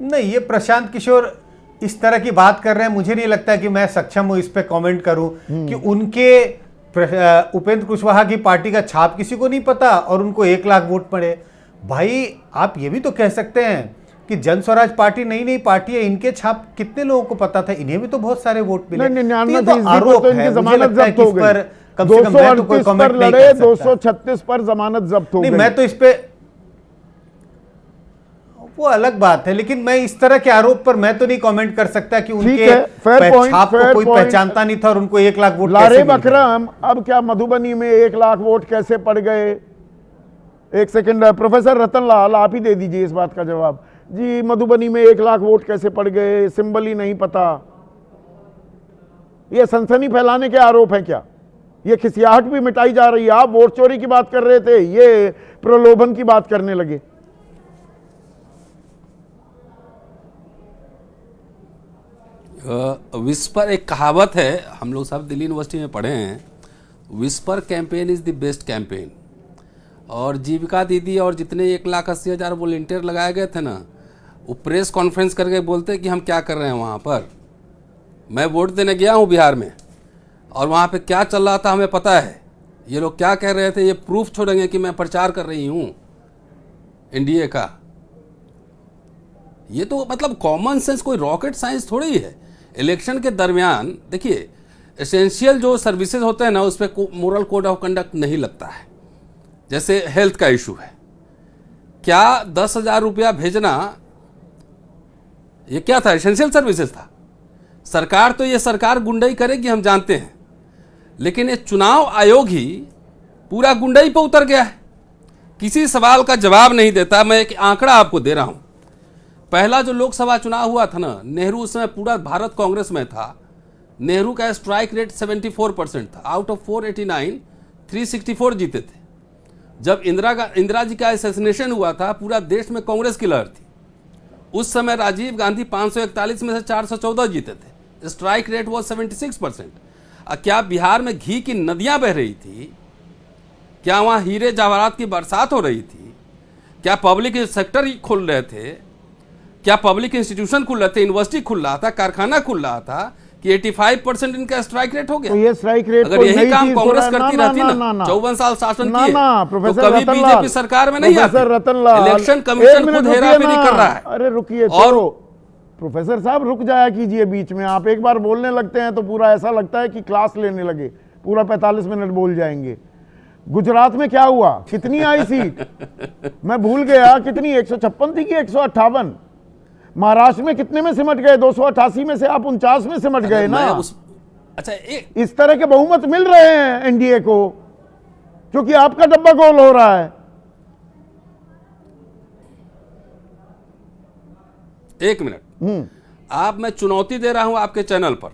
नहीं, ये प्रशांत किशोर इस तरह की बात कर रहे हैं, मुझे नहीं लगता कि मैं सक्षम हूं इस पे कमेंट करूं कि उनके उपेंद्र कुशवाहा की पार्टी का छाप किसी को नहीं पता और उनको 1 लाख वोट पड़े। भाई आप ये भी तो कह सकते हैं कि जन स्वराज पार्टी नई नई पार्टी है, इनके छाप कितने लोगों को पता था, इन्हें भी तो बहुत सारे वोट मिले। 99 आरोप है, मुझे लगता है कि इस पर कम से कम मैं तो कोई कमेंट नहीं कर सकता। 236 पर जमानत जब्त हो गई। मैं तो इस पे, वो अलग बात है, लेकिन मैं इस तरह के आरोप पर मैं तो नहीं कमेंट कर सकता कि उनके छाप को कोई पहचानता नहीं था और उनको 1 लाख वोट कैसे मिल गए। अकरम, अब क्या मधुबनी में 1 लाख वोट कैसे पड़ गए? एक सेकंड, प्रोफेसर रतन लाल आप ही दे दीजिए इस बात का जवाब जी। मधुबनी में 1 लाख वोट कैसे पड़ गए? सिंबल ही नहीं पता। ये सनसनी फैलाने के आरोप हैं क्या? ये खिसियाहट भी मिटाई जा रही है। आप वोट चोरी की बात कर रहे थे, ये प्रलोभन की बात करने लगे। विस्पर एक कहावत है, हम लोग सब दिल्ली यूनिवर्सिटी में पढ़े हैं, whisper campaign is the best campaign. और जीविका दीदी और जितने 1,80,000 वॉलंटियर लगाए गए थे ना, वो प्रेस कॉन्फ्रेंस करके बोलते कि हम क्या कर रहे हैं वहाँ पर। मैं वोट देने गया हूँ बिहार में और वहाँ पे क्या चल रहा था हमें पता है। ये लोग क्या कह रहे थे ये प्रूफ छोड़ेंगे कि मैं प्रचार कर रही हूँ एनडीए का। ये तो मतलब कॉमन सेंस, कोई रॉकेट साइंस थोड़ी है। इलेक्शन के दरमियान देखिए एसेंशियल जो सर्विसेज होते हैं ना, उस पर मोरल कोड ऑफ कंडक्ट नहीं लगता है। जैसे हेल्थ का इशू है, क्या 10,000 रुपया भेजना ये क्या था? एसेंशियल सर्विसेज था। सरकार तो ये सरकार गुंडाई करेगी हम जानते हैं, लेकिन ये चुनाव आयोग ही पूरा गुंडाई पे उतर गया है, किसी सवाल का जवाब नहीं देता। मैं एक आंकड़ा आपको दे रहा हूं। पहला जो लोकसभा चुनाव हुआ था ना, नेहरू उस समय पूरा भारत कांग्रेस में था। नेहरू का स्ट्राइक रेट 74% था। आउट ऑफ 489 364 जीते थे। जब इंदिरा जी का असैसिनेशन हुआ था, पूरा देश में कांग्रेस की लहर थी। उस समय राजीव गांधी 541 में से 414 जीते थे। स्ट्राइक रेट वो 76%। क्या बिहार में घी की नदियां बह रही थी? क्या वहां हीरे जवाहरात की बरसात हो रही थी? क्या पब्लिक सेक्टर ही खुल रहे थे? क्या पब्लिक इंस्टीट्यूशन खुल रहे थे? यूनिवर्सिटी खुल रहा था, कारखाना खुल रहा था कि 85% इनका स्ट्राइक रेट हो गया। तो ये स्ट्राइक रेट अगर यही काम कांग्रेस करती रहती ना 54 साल शासन किए तो कभी बीजेपी सरकार में नहीं आती। इलेक्शन कमीशन खुद हेराफेरी कर रहा है। अरे रुकिए, और प्रोफेसर साहब रुक जाया कीजिए बीच में। आप एक बार बोलने लगते हैं तो पूरा ऐसा लगता है कि क्लास लेने लगे, पूरा 45 मिनट बोल जाएंगे। गुजरात में क्या हुआ? कितनी आई सीट? मैं भूल गया कितनी, 156 थी कि 158? महाराष्ट्र में कितने में सिमट गए? 288 में से आप 49 में सिमट गए ना। अच्छा, इस तरह के बहुमत मिल रहे हैं एनडीए को। क्योंकि आपका डब्बा गोल हो रहा है। एक मिनट, आप, मैं चुनौती दे रहा हूं आपके चैनल पर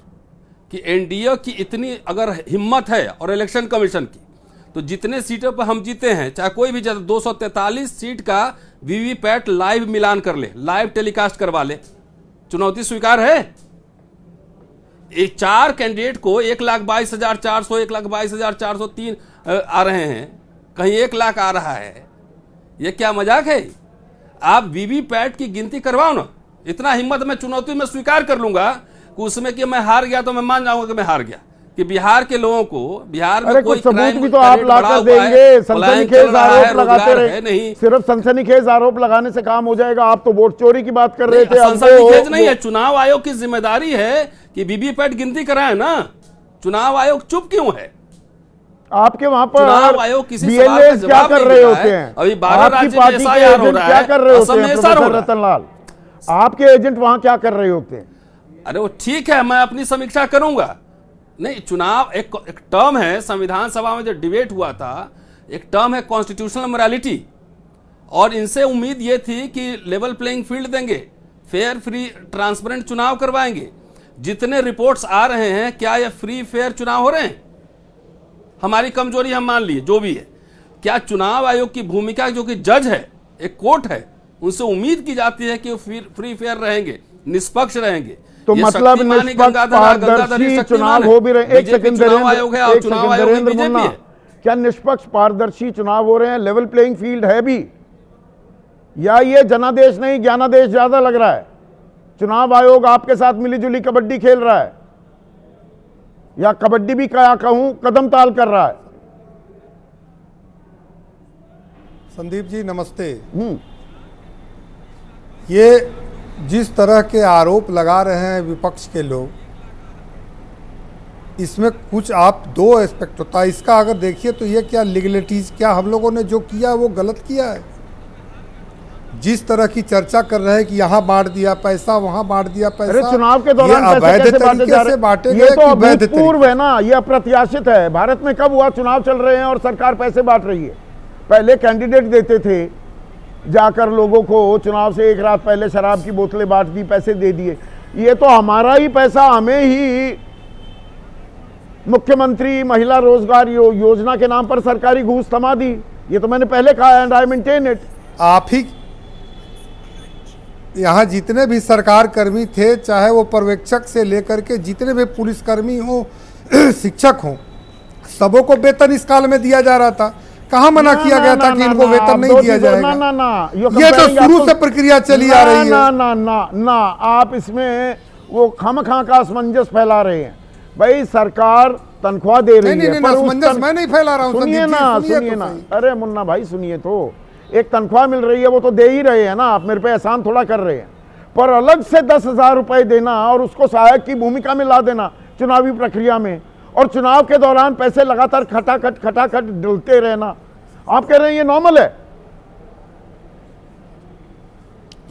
कि एनडीए की इतनी अगर हिम्मत है और इलेक्शन कमीशन की, तो जितने सीटों पर हम जीते हैं, चाहे कोई भी जीते, 243 सीट का वीवीपैट लाइव मिलान कर ले, लाइव टेलीकास्ट करवा ले। चुनौती स्वीकार है? एक 4 कैंडिडेट को 1,22,400, 1,22,403 आ रहे हैं, कहीं 1 लाख आ रहा है। ये क्या मजाक है? आप वीवीपैट की गिनती करवाओ ना। इतना हिम्मत, मैं चुनौती में स्वीकार कर लूंगा कि उसमें कि मैं हार गया तो मैं मान जाऊंगा कि मैं हार गया, कि बिहार के लोगों को, बिहार में कोई सबूत भी तो आप लाकर देंगे। सनसनीखेज आरोप लगाते रहे, नहीं सिर्फ सनसनीखेज आरोप लगाने से काम हो जाएगा? आप तो वोट चोरी की बात कर रहे थे। सनसनीखेज नहीं है, चुनाव आयोग की जिम्मेदारी है कि वीवीपैट गिनती कराए ना। चुनाव आयोग चुप क्यों है? आपके वहां पर चुनाव आयोग किसी बीएलए क्या कर रहे होते हैं? अभी 12 आपकी राज्य में पार्टी के एसआईआर हो एजेंट रहा क्या है, कर रहे होते असम में हैं? एसआईआर हो प्रोफेसर रहा है। रतनलाल, आपके एजेंट वहां क्या कर रहे होते हैं? अरे वो ठीक है, मैं अपनी समीक्षा करूंगा। नहीं, चुनाव एक टर्म है, संविधान सभा में जो डिबेट हुआ था, एक टर्म है कॉन्स्टिट्यूशनल मोरालिटी, और इनसे उम्मीद ये थी कि लेवल प्लेइंग फील्ड देंगे, फेयर फ्री ट्रांसपेरेंट चुनाव करवाएंगे। जितने रिपोर्ट्स आ रहे हैं, क्या ये फ्री फेयर चुनाव हो रहे हैं? हमारी कमजोरी हम मान लिए, जो भी है। क्या चुनाव आयोग की भूमिका, जो कि जज है, एक कोर्ट है, उनसे उम्मीद की जाती है कि वो फ्री फेयर रहेंगे, निष्पक्ष रहेंगे? तो मतलब निष्पक्ष पारदर्शी चुनाव हो भी रहे? एक सेकंड नरेंद्र मुन्ना, क्या निष्पक्ष पारदर्शी चुनाव हो रहे हैं? लेवल प्लेइंग फील्ड है भी, या ये जनादेश नहीं ज्ञानादेश ज्यादा लग रहा है? चुनाव आयोग आपके साथ मिलीजुली कबड्डी खेल रहा है, या कबड्डी भी क्या कहूं, कदम ताल कर रहा है? संदीप जी नमस्ते। ये जिस तरह के आरोप लगा रहे हैं विपक्ष के लोग, इसमें कुछ आप दो एस्पेक्ट होता है इसका। अगर देखिए तो ये क्या लीगलिटीज, क्या हम लोगों ने जो किया वो गलत किया है? जिस तरह की चर्चा कर रहे हैं कि यहाँ बांट दिया पैसा, वहाँ बांट दिया पैसा, अरे चुनाव के दौरान पैसे कैसे बांटे जा रहे हैं? ये तो अभूतपूर्व है ना, ये अप्रत्याशित है। भारत में कब हुआ चुनाव चल रहे हैं और सरकार पैसे बांट रही है? पहले कैंडिडेट देते थे, जाकर लोगों को चुनाव से एक रात पहले शराब की बोतलें बांट दी, पैसे दे दिए। ये तो हमारा ही पैसा, हमें ही मुख्यमंत्री महिला रोजगार योजना के नाम पर सरकारी घूस थमा दी। ये तो मैंने पहले कहा, एंड आई मेंटेन इट। आप ही यहाँ जितने भी सरकार कर्मी थे, चाहे वो पर्यवेक्षक से लेकर के जितने भी पुलिसकर्मी हो, शिक्षक हो, सबों को वेतन इस काल में दिया जा रहा था। कहाँ मना किया गया था कि इनको वेतन नहीं दिया जाएगा? ये तो शुरू से प्रक्रिया चली आ रही है। ना, आप इसमें वो खामखा का असमंजस फैला रहे हैं। भाई सरकार तनख्वाह दे रही है, पर असमंजस मैं नहीं फैला रहा हूँ। सुनिए ना, अरे मुन्ना भाई सुनिए तो, एक तनख्वाह मिल रही है, वो तो दे ही रहे हैं ना, आप मेरे पे एहसान थोड़ा कर रहे हैं। पर अलग से 10,000 रुपए देना और उसको सहायक की भूमिका में ला देना चुनावी प्रक्रिया में, और चुनाव के दौरान पैसे लगातार खटाखट डलते रहना, आप कह रहे हैं ये नॉर्मल है?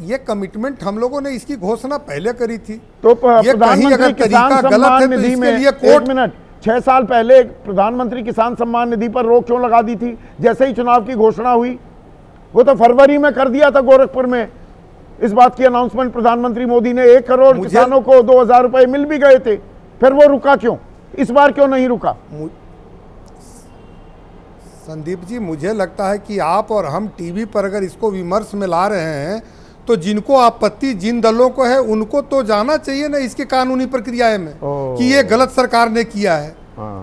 ये कमिटमेंट हम लोगों ने इसकी घोषणा पहले करी थी। तो ये कहीं अगर तरीका गलत है तो इसके लिए कोर्ट, 1 मिनट, 6 साल पहले प्रधानमंत्री किसान सम्मान निधि पर रोक क्यों लगा दी थी? जैसे ही चुनाव की घोषणा हुई, वो तो फरवरी में कर दिया था गोरखपुर में। इस बात की अनाउंसमेंट प्रधानमंत्री मोदी ने, 1 करोड़ किसानों को 2,000 रुपए मिल भी गए थे। फिर वो रुका क्यों? इस बार क्यों नहीं रुका? संदीप जी, मुझे लगता है कि आप और हम टीवी पर अगर इसको विमर्श में ला रहे हैं, तो जिनको आपत्ति जिन दलों को है उनको तो जाना चाहिए ना इसके कानूनी प्रक्रिया में कि ये गलत सरकार ने किया है।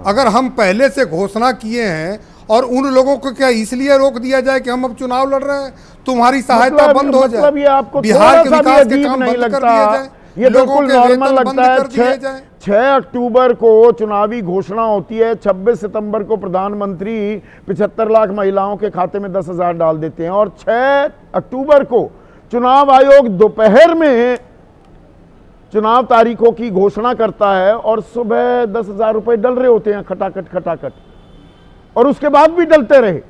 अगर हम पहले से घोषणा किए हैं और उन लोगों को क्या इसलिए रोक दिया जाए कि हम अब चुनाव लड़ रहे हैं, तुम्हारी सहायता बंद हो जाए, ये आपको बिहार के विकास के काम बंद कर दिए जाए, ये बिल्कुल नॉर्मल लगता है। 6 अक्टूबर को चुनावी घोषणा होती है, 26 सितंबर को प्रधानमंत्री 75 लाख महिलाओं के खाते में 10,000 डाल देते हैं, और 6 अक्टूबर को चुनाव आयोग दोपहर में चुनाव तारीखों की घोषणा करता है, और सुबह 10,000 रुपए डल रहे होते हैं खटाखट, और उसके बाद भी डलते रहे।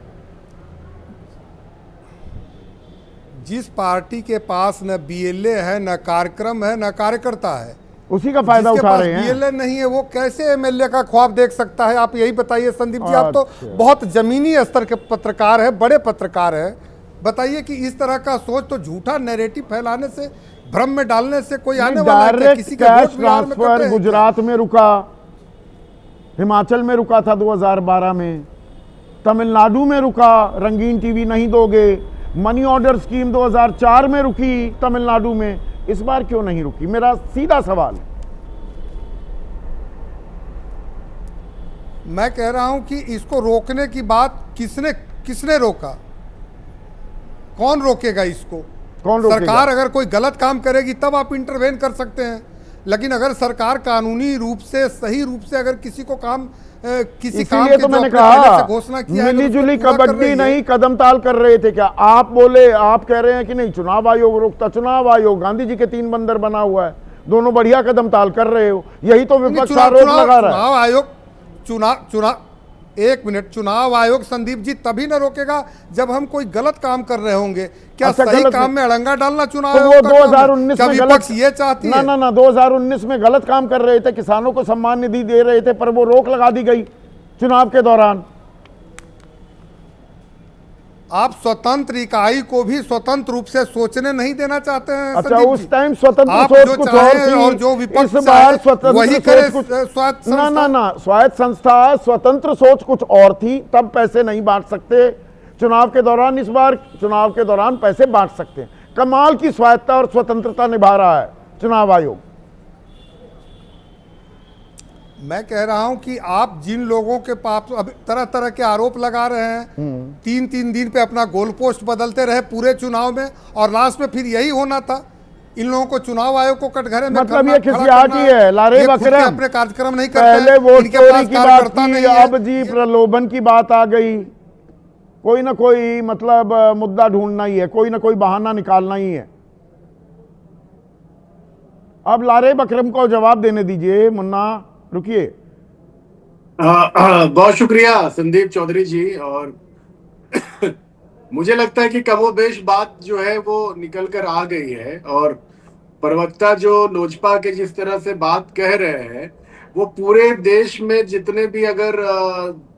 जिस पार्टी के पास न बीएलए है, न कार्यक्रम है, न कार्यकर्ता है, उसी का फायदा जिसके उठा पास रहे हैं। बीएलए नहीं है वो कैसे एमएलए का ख्वाब देख सकता है? आप यही बताइए संदीप जी, आप तो अच्छा। बहुत जमीनी स्तर के पत्रकार हैं, बड़े पत्रकार हैं, बताइए कि इस तरह का सोच तो झूठा नैरेटिव फैलाने से, भ्रम में डालने से कोई आने वाला है क्या? डायरेक्ट किसी के कैश वोट बिहार में कट ट्रांसफर रहे हैं गुजरात में रुका, हिमाचल में रुका था 2012 में, तमिलनाडु में रुका, रंगीन टीवी नहीं दोगे। मनी ऑर्डर स्कीम 2004 में रुकी तमिलनाडु में, इस बार क्यों नहीं रुकी? मेरा सीधा सवाल। मैं कह रहा हूं कि इसको रोकने की बात किसने रोका? कौन रोकेगा इसको? कौन रोकेगा? सरकार अगर कोई गलत काम करेगी तब आप इंटरवेन कर सकते हैं, लेकिन अगर सरकार कानूनी रूप से, सही रूप से अगर किसी को काम किसी काम इसीलिए के तो जो मैंने अपने पहले कहा से घोषणा किया है, अगर मिलीजुली उसको पूरा कर कबड्डी रही है, नहीं कदम ताल कर रहे थे क्या? आप बोले, आप कह रहे हैं कि नहीं चुनाव आयोग रोकता, चुनाव आयोग गांधी जी के 3 बंदर बना हुआ है, दोनों बढ़िया कदम ताल कर रहे हो, यही तो विपक्ष आरोप लगा रहा है। चुनाव आयोग एक मिनट, चुनाव आयोग संदीप जी तभी न रोकेगा जब हम कोई गलत काम कर रहे होंगे। क्या अच्छा, सही गलत काम में अड़ंगा डालना चुनाव तो वो आयोग का काम है? 2019 क्या में विपक्ष गलत, ये चाहती है? ना 2019 में गलत काम कर रहे थे, किसानों को सम्मान निधि दे रहे थे, पर वो रोक लगा दी गई चुनाव के दौरान। आप स्वतंत्र इकाई को भी स्वतंत्र रूप से सोचने नहीं देना चाहते हैं अच्छा, संदीप उस जी? टाइम स्वतंत्र आप सोच जो कुछ और चाहें थी, और जो विपक्ष इस चाहे, बार स्वतंत्र वही सोच करे कुछ स्वायत्त ना संस्था। स्वायत्त संस्था स्वतंत्र सोच कुछ और थी, तब पैसे नहीं बांट सकते चुनाव के दौरान। इस बार चुनाव के दौरान पैसे बांट सकते हैं। कमाल की स्वायत्तता और स्वतंत्रता निभा रहा है चुनाव आयोग। मैं कह रहा हूं कि आप जिन लोगों के पास अब तरह तरह के आरोप लगा रहे हैं, 3-3 दिन पे अपना गोल पोस्ट बदलते रहे पूरे चुनाव में, और लास्ट में फिर यही होना था, इन लोगों को चुनाव आयोग को कटघरे में मतलब करना, ये खड़ा खिसियाहट करना ही है, लारे ये खुद के बकरम। अपने कार्यक्रम नहीं करते पहले हैं, वोट इनके चोरी पास की बात कार्यकर्ता की, नहीं है। अब जी प्रलोभन की बात आ गई। कोई ना कोई मतलब मुद्दा ढूंढना ही है, कोई ना कोई बहाना निकालना ही है। अब लारे बकरम को जवाब देने दीजिए। मुन्ना रुकिए। बहुत शुक्रिया संदीप चौधरी जी। और मुझे लगता है कि कमोबेश बात जो है वो निकल कर आ गई है, और प्रवक्ता जो लोजपा के जिस तरह से बात कह रहे हैं, वो पूरे देश में जितने भी अगर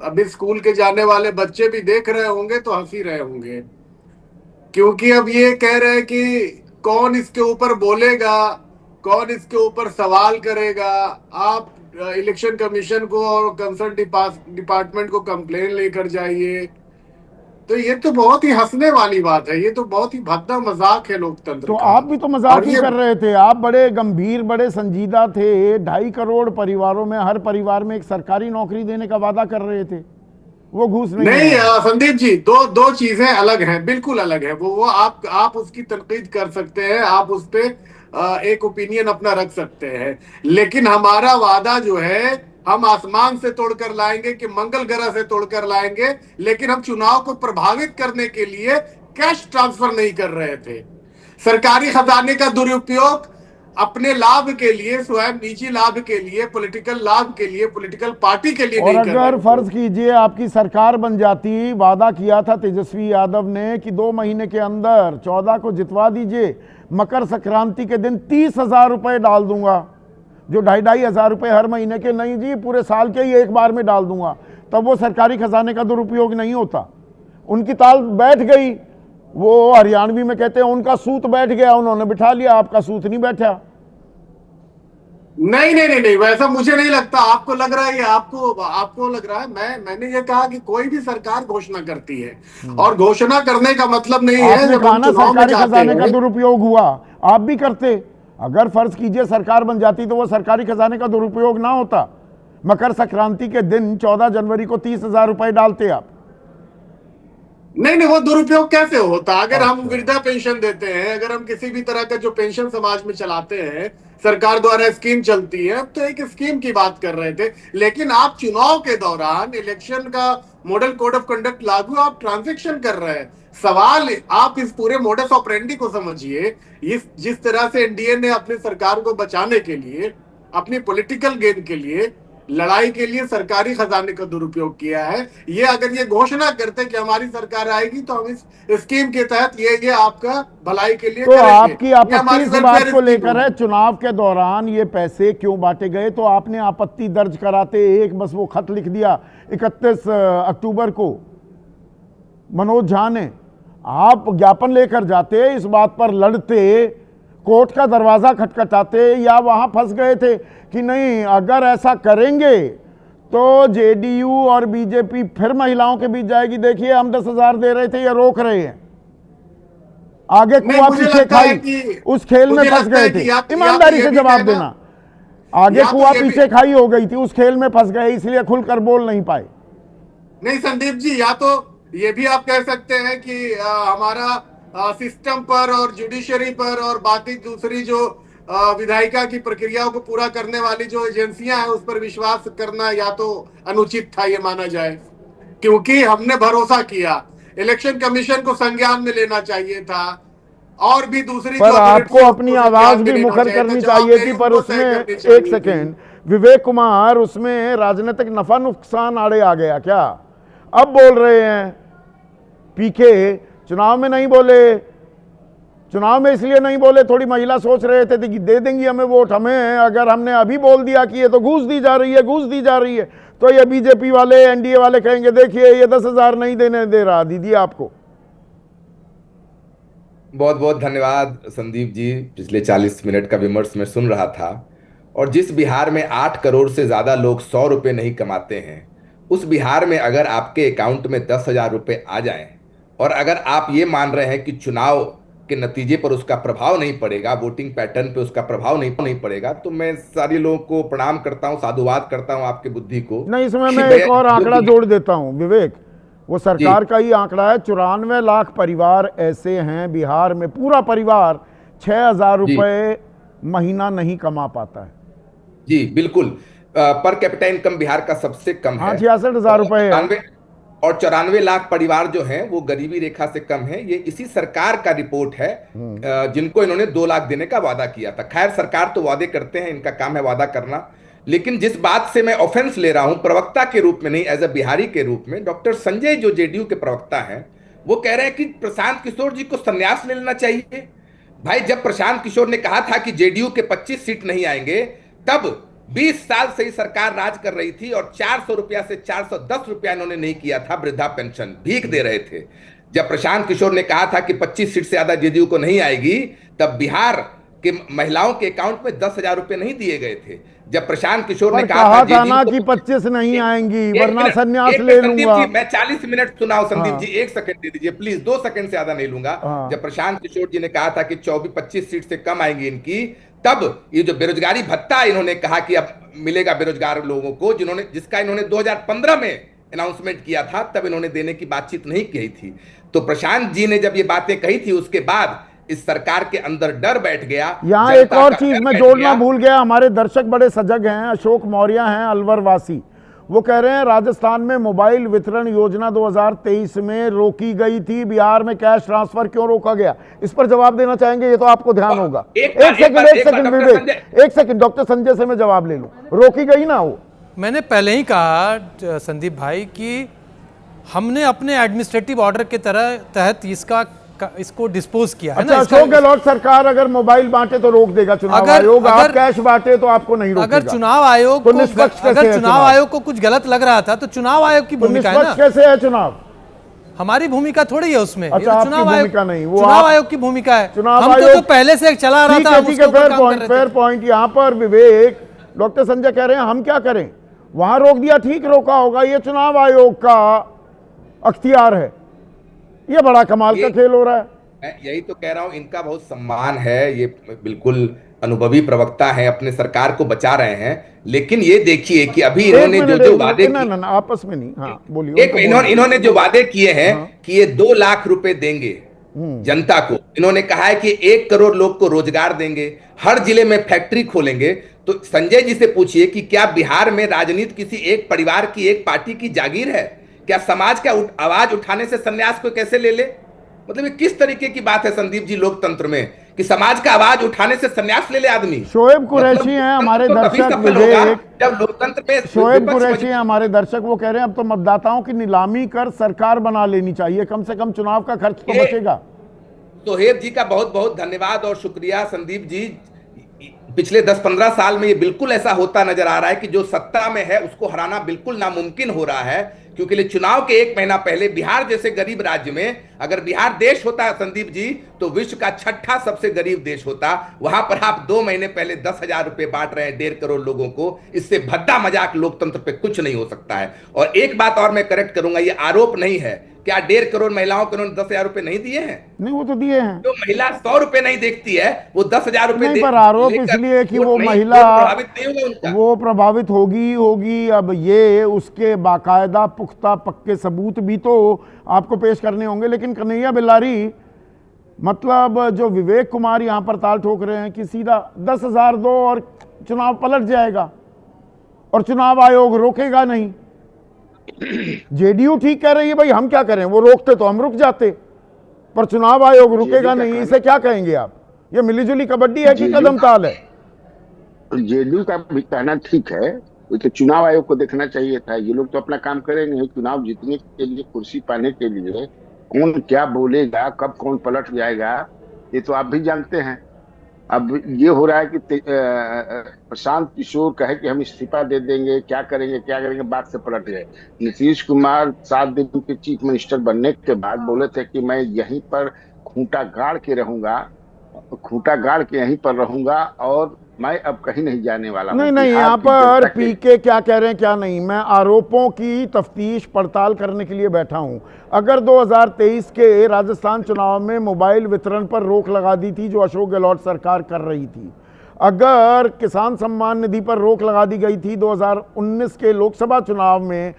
अभी स्कूल के जाने वाले बच्चे भी देख रहे होंगे तो हंसी रहे होंगे, क्योंकि अब ये कह रहे हैं कि कौन इसके ऊपर बोलेगा, कौन इसके ऊपर सवाल करेगा। आप इलेक्शन कमीशन को और कंसर्न डिपार्टमेंट को कंप्लेन लेकर जाइए। तो ये तो बहुत ही हंसने वाली बात है, ये तो बहुत ही भद्दा मजाक है लोकतंत्र तो का। आप भी तो मजाक और ही ये कर रहे थे। आप बड़े गंभीर, बड़े संजीदा थे। 2.5 करोड़ परिवारों में हर परिवार में एक सरकारी नौकरी देने का वादा कर रहे थे। वो घूस नहीं है। संदीप जी, दो चीजें अलग हैं, बिल्कुल अलग है। वो आप उसकी तनकीद कर सकते हैं, आप उस पे एक ओपिनियन अपना रख सकते हैं, लेकिन हमारा वादा जो है हम आसमान से तोड़कर लाएंगे कि मंगल ग्रह से तोड़कर लाएंगे, लेकिन हम चुनाव को प्रभावित करने के लिए कैश ट्रांसफर नहीं कर रहे थे। सरकारी खजाने का दुरुपयोग अपने लाभ के लिए, स्वयं निजी लाभ के लिए, पॉलिटिकल लाभ के लिए, पॉलिटिकल पार्टी के लिए और नहीं कर रहे अगर थे। फर्ज कीजिए आपकी सरकार बन जाती, वादा किया था तेजस्वी यादव ने कि 2 महीने के अंदर 14 को जितवा दीजिए, मकर संक्रांति के दिन 30,000 रुपए डाल दूंगा, जो 2,500 रुपए हर महीने के, नहीं जी पूरे साल के ही एक बार में डाल दूंगा, तब वो सरकारी खजाने का दुरुपयोग नहीं होता। उनकी ताल बैठ गई। वो हरियाणवी में कहते हैं उनका सूत बैठ गया, उन्होंने बिठा लिया, आपका सूत नहीं बैठा। नहीं, वैसा मुझे नहीं लगता। आपको लग रहा है, आपको लग रहा है। मैंने ये कहा कि कोई भी सरकार घोषणा करती है, और घोषणा करने का मतलब नहीं है आपने जब कहा हम ना चुनाव में सरकारी जाते खजाने का हैं। दुरुपयोग हुआ, आप भी करते। अगर फर्ज कीजिए सरकार बन जाती तो वो सरकारी खजाने का दुरुपयोग ना होता। मकर संक्रांति के दिन 14 जनवरी को 30,000 रुपए डालते आप। नहीं, वो दुरुपयोग कैसे होता? अगर हम वृद्धा पेंशन देते हैं, अगर हम किसी भी तरह का जो पेंशन समाज में चलाते हैं, सरकार द्वारा स्कीम चलती है, तो एक स्कीम की बात कर रहे थे। लेकिन आप चुनाव के दौरान इलेक्शन का मॉडल कोड ऑफ कंडक्ट लागू, आप ट्रांजैक्शन कर रहे हैं। सवाल, आप इस पूरे मोडस ऑपरेंडी को समझिए। जिस तरह से एनडीए ने अपनी सरकार को बचाने के लिए, अपनी पॉलिटिकल गेन के लिए लड़ाई के लिए सरकारी खजाने का दुरुपयोग किया है। ये अगर ये घोषणा करते कि हमारी सरकार आएगी तो हम इस स्कीम के तहत ये आपका भलाई के लिए तो करेंगे। आपकी ये आपत्ति हमारी इस welfare बात को स्कीम लेकर है, होगी। चुनाव के दौरान ये पैसे क्यों बांटे गए? तो आपने आपत्ति दर्ज कराते एक बस वो खत लिख दिया 31 अक्टूबर को मनोज झा ने। आप ज्ञापन लेकर जाते, इस बात पर लड़ते, कोर्ट का दरवाजा खटखटाते, या वहां फंस गए थे कि नहीं अगर ऐसा करेंगे तो जेडीयू और बीजेपी फिर महिलाओं के बीच जाएगी? देखिए हम 10,000 दे रहे थे, ये रोक रहे हैं। आगे नहीं, कुआ मुझे पीछे लगता है खाई, कि- उस खेल में मुझे फंस लगता गए है थे। कि या तो ईमानदारी ये से भी जवाब कहना- देना, आगे या तो कुआ ये भी- पीछे खाई हो गई थी, उस खेल में फंस गए, इसलिए खुलकर बोल नहीं पाए। नहीं संदीप जी, या तो ये भी आप कह सकते हैं कि हमारा सिस्टम पर और जुडिशरी पर और बाकी दूसरी जो विधायिका की प्रक्रियाओं को पूरा करने वाली जो एजेंसियां हैं उस पर विश्वास करना या तो अनुचित था, ये माना जाए, क्योंकि हमने भरोसा किया। इलेक्शन कमीशन को संज्ञान में लेना चाहिए था और भी दूसरी पर जो आपको authorities अपनी को संज्ञान आवाज में भी लेना मुखर चाहिए था, करनी जवाबदेही चाहिए थी, पर उनको तय उसमें करनी चाहिए एक थी। सेकेंड, विवेक कुमार, उसमें राजनीतिक नफा नुकसान आड़े आ गया क्या? अब बोल रहे हैं पीके, चुनाव में नहीं बोले। चुनाव में इसलिए नहीं बोले, थोड़ी महिला सोच रहे थे कि दे देंगी हमें वोट, हमें अगर हमने अभी बोल दिया कि ये तो घूस दी जा रही है, घूस दी जा रही है, तो ये बीजेपी वाले, एनडीए वाले कहेंगे देखिए ये 10,000 नहीं देने दे रहा। दीदी आपको बहुत बहुत धन्यवाद संदीप जी। पिछले 40 मिनट का विमर्श मैं सुन रहा था, और जिस बिहार में 8 करोड़ से ज्यादा लोग 100 रुपए नहीं कमाते हैं, उस बिहार में अगर आपके अकाउंट में 10,000 रुपए आ जाएं, और अगर आप ये मान रहे हैं कि चुनाव के नतीजे पर उसका प्रभाव नहीं पड़ेगा, वोटिंग पैटर्न पे उसका प्रभाव नहीं पड़ेगा, तो मैं सारे लोगों को प्रणाम करता हूं, साधुवाद करता हूं आपके बुद्धि को। नहीं, इसमें कि मैं एक और आंकड़ा जोड़ देता हूं विवेक, वो सरकार का ही आंकड़ा है। 94 लाख परिवार ऐसे हैं बिहार में, पूरा परिवार 6,000 रुपए महीना नहीं कमा पाता है। जी बिल्कुल, पर कैपिटा इनकम बिहार का सबसे कम है। 66,000 रुपए है। और 94 लाख परिवार जो हैं वो गरीबी रेखा से कम है। ये इसी सरकार का रिपोर्ट है, जिनको इन्होंने 2 लाख देने का वादा किया था। खैर, सरकार तो वादे करते हैं, इनका काम है वादा करना। लेकिन जिस बात से मैं ऑफेंस ले रहा हूं, प्रवक्ता के रूप में नहीं, एज अ बिहारी के रूप में, डॉक्टर संजय जो जेडीयू के प्रवक्ता हैं, वो कह रहे हैं कि प्रशांत किशोर जी को संन्यास ले लेना चाहिए। भाई, जब प्रशांत किशोर ने कहा था कि जेडीयू के 25 सीट नहीं आएंगे, तब 20 साल से ही सरकार राज कर रही थी और 400 रुपया से 410 रुपया इन्होंने नहीं किया था वृद्धा पेंशन, भीख दे रहे थे। जब प्रशांत किशोर ने कहा था कि 25 सीट से ज्यादा जेडीयू को नहीं आएगी, तब बिहार के महिलाओं के अकाउंट में 10,000 रुपए नहीं दिए गए थे। जब प्रशांत किशोर ने कहा था ना कि 25 नहीं आएंगी वरना संन्यास ले संदीप लूंगा। जी, मैं 40 मिनट सुनाऊं संदीप जी, 1 सेकंड दे दीजिए प्लीज, 2 सेकंड से ज्यादा नहीं लूंगा। जब प्रशांत किशोर जी ने कहा था कि 24-25 सीट से कम आएंगी इनकी, तब ये जो बेरोजगारी भत्ता इन्होंने कहा कि अब मिलेगा बेरोजगार लोगों को, जिसका इन्होंने 2015 में अनाउंसमेंट किया था, तब इन्होंने देने की बातचीत नहीं की थी। तो प्रशांत जी ने जब ये बातें कही थी, उसके बाद इस सरकार के अंदर डर बैठ गया। यहाँ एक और चीज मैं जोड़ना भूल गया, हमारे दर्शक बड़े सजग हैं। अशोक मौर्य हैं अलवर वासी, वो कह रहे हैं राजस्थान में मोबाइल वितरण योजना 2023 में रोकी गई थी, बिहार में कैश ट्रांसफर क्यों रोका गया? इस पर जवाब देना चाहेंगे? ये तो आपको ध्यान होगा। एक सेकंड विवेक, एक सेकंड, डॉक्टर संजय से मैं जवाब ले लूं। रोकी गई ना वो? मैंने पहले ही कहा संदीप भाई कि हमने अपने एडमिनिस्ट्रेटिव ऑर्डर के तहत इसको डिस्पोज किया है। अच्छा, अशोक गहलोत सरकार अगर मोबाइल बांटे तो रोक देगा चुनाव आयोग, आप कैश बांटे तो आपको नहीं रोकेगा। अगर चुनाव आयोग को कुछ गलत लग रहा था तो चुनाव आयोग की भूमिका है ना। कैसे है चुनाव? हमारी भूमिका थोड़ी है उसमें। अच्छा, चुनाव आयोग नहीं, वो चुनाव आयोग की भूमिका है। चुनाव आयोग तो पहले से चला रहा था। Fair point. यहाँ पर विवेक, डॉक्टर संजय कह रहे हैं हम क्या करें, वहां रोक दिया, ठीक रोका होगा, ये चुनाव आयोग का अख्तियार है। ये बड़ा कमाल का खेल हो रहा है। मैं यही तो कह रहा हूं, इनका बहुत सम्मान है, ये बिल्कुल अनुभवी प्रवक्ता है, अपने सरकार को बचा रहे हैं। लेकिन ये देखिए कि अभी इन्होंने जो वादे आपस में नहीं, हाँ बोलिए। इन्होंने जो वादे किए हैं कि ये 2 लाख रुपए देंगे जनता को, इन्होंने कहा है कि 1 करोड़ लोग को रोजगार देंगे, हर जिले में फैक्ट्री खोलेंगे। तो संजय जी से पूछिए कि क्या बिहार में राजनीति किसी एक परिवार की, एक पार्टी की जागीर है? क्या समाज का आवाज उठाने से संन्यास को कैसे ले ले? मतलब ये किस तरीके की बात है संदीप जी लोकतंत्र में कि समाज का आवाज उठाने से संन्यास ले ले आदमी। शोएब कुरैशी हैं हमारे तो तभी दर्शक, सफल होगा विवेक जब लोकतंत्र में शोएब विपक्ष कुरैशी हैं हमारे दर्शक, वो कह रहे हैं अब तो मतदाताओं की नीलामी कर सरकार बना लेनी चाहिए, कम से कम चुनाव का खर्च तो बचेगा। सोहेब जी का बहुत बहुत धन्यवाद और शुक्रिया। संदीप जी, पिछले 10-15 साल में ये बिल्कुल ऐसा होता नजर आ रहा है कि जो सत्ता में है उसको हराना बिल्कुल नामुमकिन हो रहा है, क्योंकि चुनाव के 1 महीना पहले बिहार जैसे गरीब राज्य में अगर बिहार देश होता संदीप जी तो विश्व का 6ठा सबसे गरीब देश होता। वहां पर आप 2 महीने पहले 10,000 रुपए बांट रहे हैं 1.5 करोड़ लोगों को। इससे भद्दा मजाक लोकतंत्र पे कुछ नहीं हो सकता है। और एक बात और मैं करेक्ट करूंगा, ये आरोप नहीं है, क्या 1.5 करोड़ महिलाओं को उन्होंने 10,000 रुपए नहीं दिए हैं? नहीं, वो तो दिए हैं। जो महिला 100 रुपए नहीं देखती है वो 10,000 रुपए नहीं, पर आरोप इसलिए कि वो महिला प्रभावित नहीं होगा उनका। वो प्रभावित होगी। अब ये उसके बाकायदा पुख्ता पक्के सबूत भी तो आपको पेश करने होंगे। लेकिन कन्हैया बिल्लारी, मतलब जो विवेक कुमार यहां पर ताल ठोक रहे हैं कि सीधा 10,000 दो और चुनाव पलट जाएगा और चुनाव आयोग रोकेगा नहीं। जेडीयू ठीक कह रही है, भाई हम क्या करें, वो रोकते तो हम रुक जाते, पर चुनाव आयोग रुकेगा नहीं, इसे क्या कहेंगे आप? ये मिलीजुली कबड्डी है कि कदम ताल है? जेडीयू का भी कहना ठीक है, तो चुनाव आयोग को देखना चाहिए था। ये लोग तो अपना काम करेंगे, चुनाव जीतने के लिए, कुर्सी पाने के लिए कौन क्या बोलेगा, कब कौन पलट जाएगा, ये तो आप भी जानते हैं। अब ये हो रहा है कि प्रशांत किशोर कहे कि हम इस्तीफा दे देंगे, क्या करेंगे, बात से पलट गए। नीतीश कुमार 7 दिन के चीफ मिनिस्टर बनने के बाद बोले थे कि मैं यहीं पर खूंटा गाड़ के यहीं पर रहूंगा और मैं अब कहीं नहीं जाने वाला। नहीं, यहाँ पर पीके क्या कह रहे हैं क्या नहीं, मैं आरोपों की तफ्तीश पड़ताल करने के लिए बैठा हूं। अगर 2023 के राजस्थान चुनाव में मोबाइल वितरण पर रोक लगा दी थी जो अशोक गहलोत सरकार कर रही थी, अगर किसान सम्मान निधि पर रोक लगा दी गई थी 2019 के लोकसभा चुनाव में,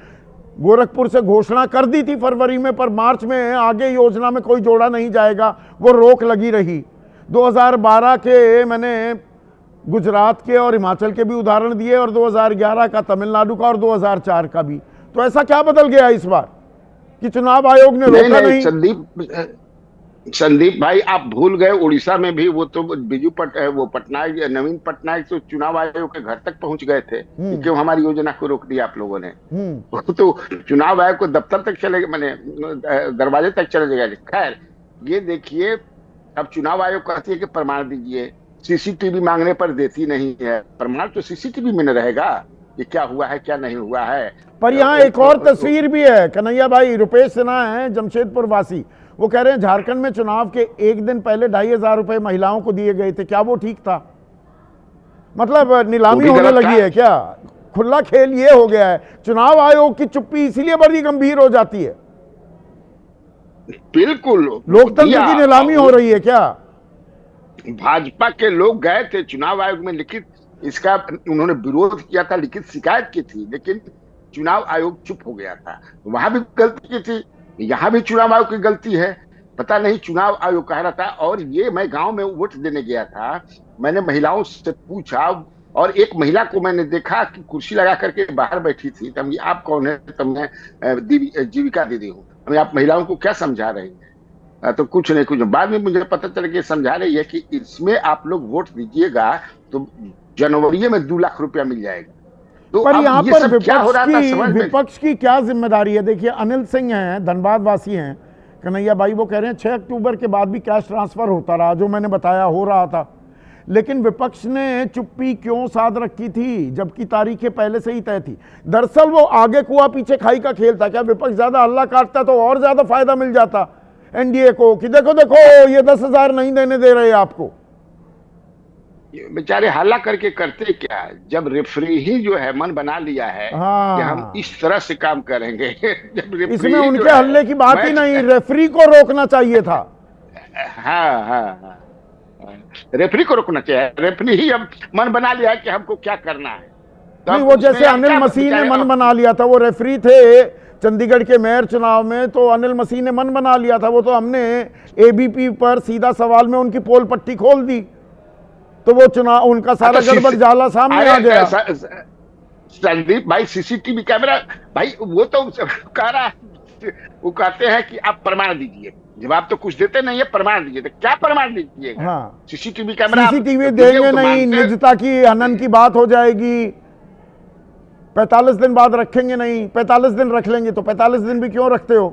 गोरखपुर से घोषणा कर दी थी फरवरी में, पर मार्च में आगे योजना में कोई जोड़ा नहीं जाएगा, वो रोक लगी रही। 2012 के मैंने गुजरात के और हिमाचल के भी उदाहरण दिए, और 2011 का तमिलनाडु का और 2004 का भी। तो ऐसा क्या बदल गया इस बार कि चुनाव आयोग ने रोका नहीं? संदीप भाई, आप भूल गए, उड़ीसा में भी वो तो पटनायक, नवीन पटनायक तो चुनाव आयोग के घर तक पहुंच गए थे। क्यों हमारी योजना को रोक दिया आप लोगों ने? तो चुनाव आयोग को दफ्तर तक चले गए, मैंने दरवाजे तक चले गए। खैर, ये देखिए, अब चुनाव आयोग कहती है कि प्रमाण दीजिए, सीसीटीवी मांगने पर देती नहीं है। प्रमाण तो सीसीटीवी में न रहेगा ये क्या हुआ है क्या नहीं हुआ है। पर यहाँ एक और तस्वीर भी है कन्हैया भाई। रुपेश सिन्हा है जमशेदपुर वासी, वो कह रहे हैं झारखंड में चुनाव के 1 दिन पहले 2,500 रुपए महिलाओं को दिए गए थे, क्या वो ठीक था? मतलब नीलामी होने लगी है क्या? खुला खेल ये हो गया है। चुनाव आयोग की चुप्पी इसीलिए बड़ी गंभीर हो जाती है। बिल्कुल, लोकतंत्र की नीलामी हो रही है क्या? भाजपा के लोग गए थे चुनाव आयोग में, लिखित इसका उन्होंने विरोध किया था, लिखित शिकायत की थी, लेकिन चुनाव आयोग चुप हो गया था। वहां भी गलती की थी, यहाँ भी चुनाव आयोग की गलती है। पता नहीं चुनाव आयोग कह रहा था। और ये मैं गांव में वोट देने गया था, मैंने महिलाओं से पूछा और एक महिला को मैंने देखा कि कुर्सी लगा करके बाहर बैठी थी। तो आप कौन है? तो मैं जीविका दीदी हूँ। आप महिलाओं को क्या समझा रही हैं? तो कुछ नहीं। बाद में मुझे पता चला कि समझा रही है कि इसमें आप लोग वोट दीजिएगा तो जनवरी में 2 लाख रुपया मिल जाएगा। तो पर यहाँ पर विपक्ष की क्या जिम्मेदारी है? देखिए, अनिल सिंह हैं, धनबाद वासी हैं कन्हैया भाई, वो कह रहे हैं 6 अक्टूबर के बाद भी कैश ट्रांसफर होता रहा, जो मैंने बताया हो रहा था, लेकिन विपक्ष ने चुप्पी क्यों साध रखी थी जबकि तारीखें पहले से ही तय थी? दरअसल वो आगे कुआ पीछे खाई का खेल था। क्या विपक्ष ज्यादा हल्ला काटता तो और ज्यादा फायदा मिल जाता एनडीए को कि देखो देखो ये 10,000 नहीं देने दे रहे आपको? बेचारे हल्ला करके करते क्या, जब रेफरी ही जो है मन बना लिया है कि हम इस तरह से काम करेंगे। जब इसमें उनके हल्ले की बात ही नहीं, रेफरी को रोकना चाहिए था। हाँ, रेफरी को रोकना चाहिए। रेफरी ही अब मन बना लिया है कि हमको क्या करना है। नहीं, वो जैसे अनिल मसीह ने मन बना लिया था, वो रेफरी थे चंडीगढ़ के मेयर चुनाव में, तो अनिल मसीह ने मन बना लिया था। वो तो हमने एबीपी पर सीधा सवाल में उनकी पोल पट्टी खोल दी, तो वो चुनाव उनका सारा गड़बड़ जाला सामने आ गया। संदीप भाई, सीसीटीवी कैमरा भाई, वो तो कह रहा वो कहते हैं कि आप प्रमाण दीजिए, जवाब तो कुछ देते नहीं है, प्रमाण दीजिए। तो क्या प्रमाण दीजिएगा? हाँ। सीसीटीवी कैमरा सीसीटीवी देंगे नहीं, निजता की हनन की बात हो जाएगी। 45 दिन बाद रखेंगे नहीं, 45 दिन रख लेंगे तो 45 दिन भी क्यों रखते हो?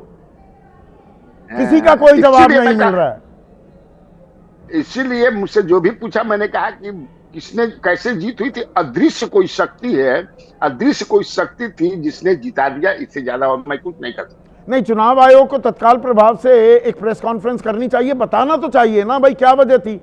किसी का कोई जवाब नहीं मिल रहा है। इसीलिए मुझसे जो भी पूछा, मैंने कहा कि किसने कैसे जीत हुई थी? अदृश्य कोई शक्ति है, अदृश्य कोई शक्ति थी जिसने जिता दिया, इससे ज्यादा और मैं कुछ नहीं कर सकता। नहीं, चुनाव आयोग को तत्काल प्रभाव से एक प्रेस कॉन्फ्रेंस करनी चाहिए, बताना तो चाहिए ना भाई क्या वजह थी,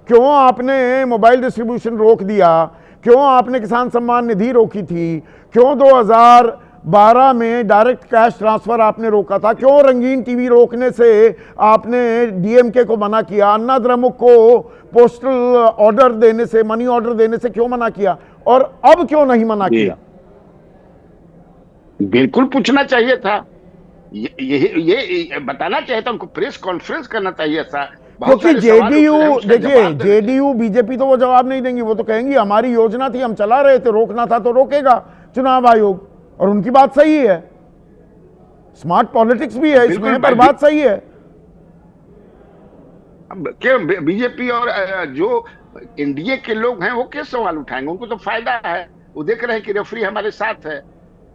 क्यों आपने मोबाइल डिस्ट्रीब्यूशन रोक दिया, क्यों आपने किसान सम्मान निधि रोकी थी, क्यों 2012 में डायरेक्ट कैश ट्रांसफर आपने रोका था, क्यों रंगीन टीवी रोकने से आपने डीएमके को मना किया, अन्ना द्रमुक को पोस्टल ऑर्डर देने से, मनी ऑर्डर देने से क्यों मना किया, और अब क्यों नहीं मना किया? बिल्कुल पूछना चाहिए था, ये बताना चाहिए था, उनको प्रेस कॉन्फ्रेंस करना चाहिए था। क्योंकि जेडीयू, देखिए जेडीयू बीजेपी तो वो जवाब नहीं देंगी, वो तो कहेंगी हमारी योजना थी, हम चला रहे थे, रोकना था तो रोकेगा चुनाव आयोग, और उनकी बात सही है, स्मार्ट पॉलिटिक्स भी है इसमें, पर बात सही है। क्यों बीजेपी और जो एनडीए के लोग हैं वो कैसे सवाल उठाएंगे? उनको तो फायदा है, वो देख रहे हैं कि रेफरी हमारे साथ है,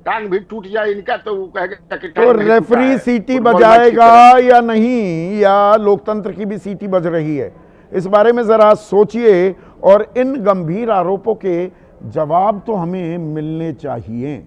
टांग भी टूट जाए इनका तो वो कहेगा कि तो रेफरी सीटी बजाएगा या नहीं, या लोकतंत्र की भी सीटी बज रही है? इस बारे में जरा सोचिए, और इन गंभीर आरोपों के जवाब तो हमें मिलने चाहिए।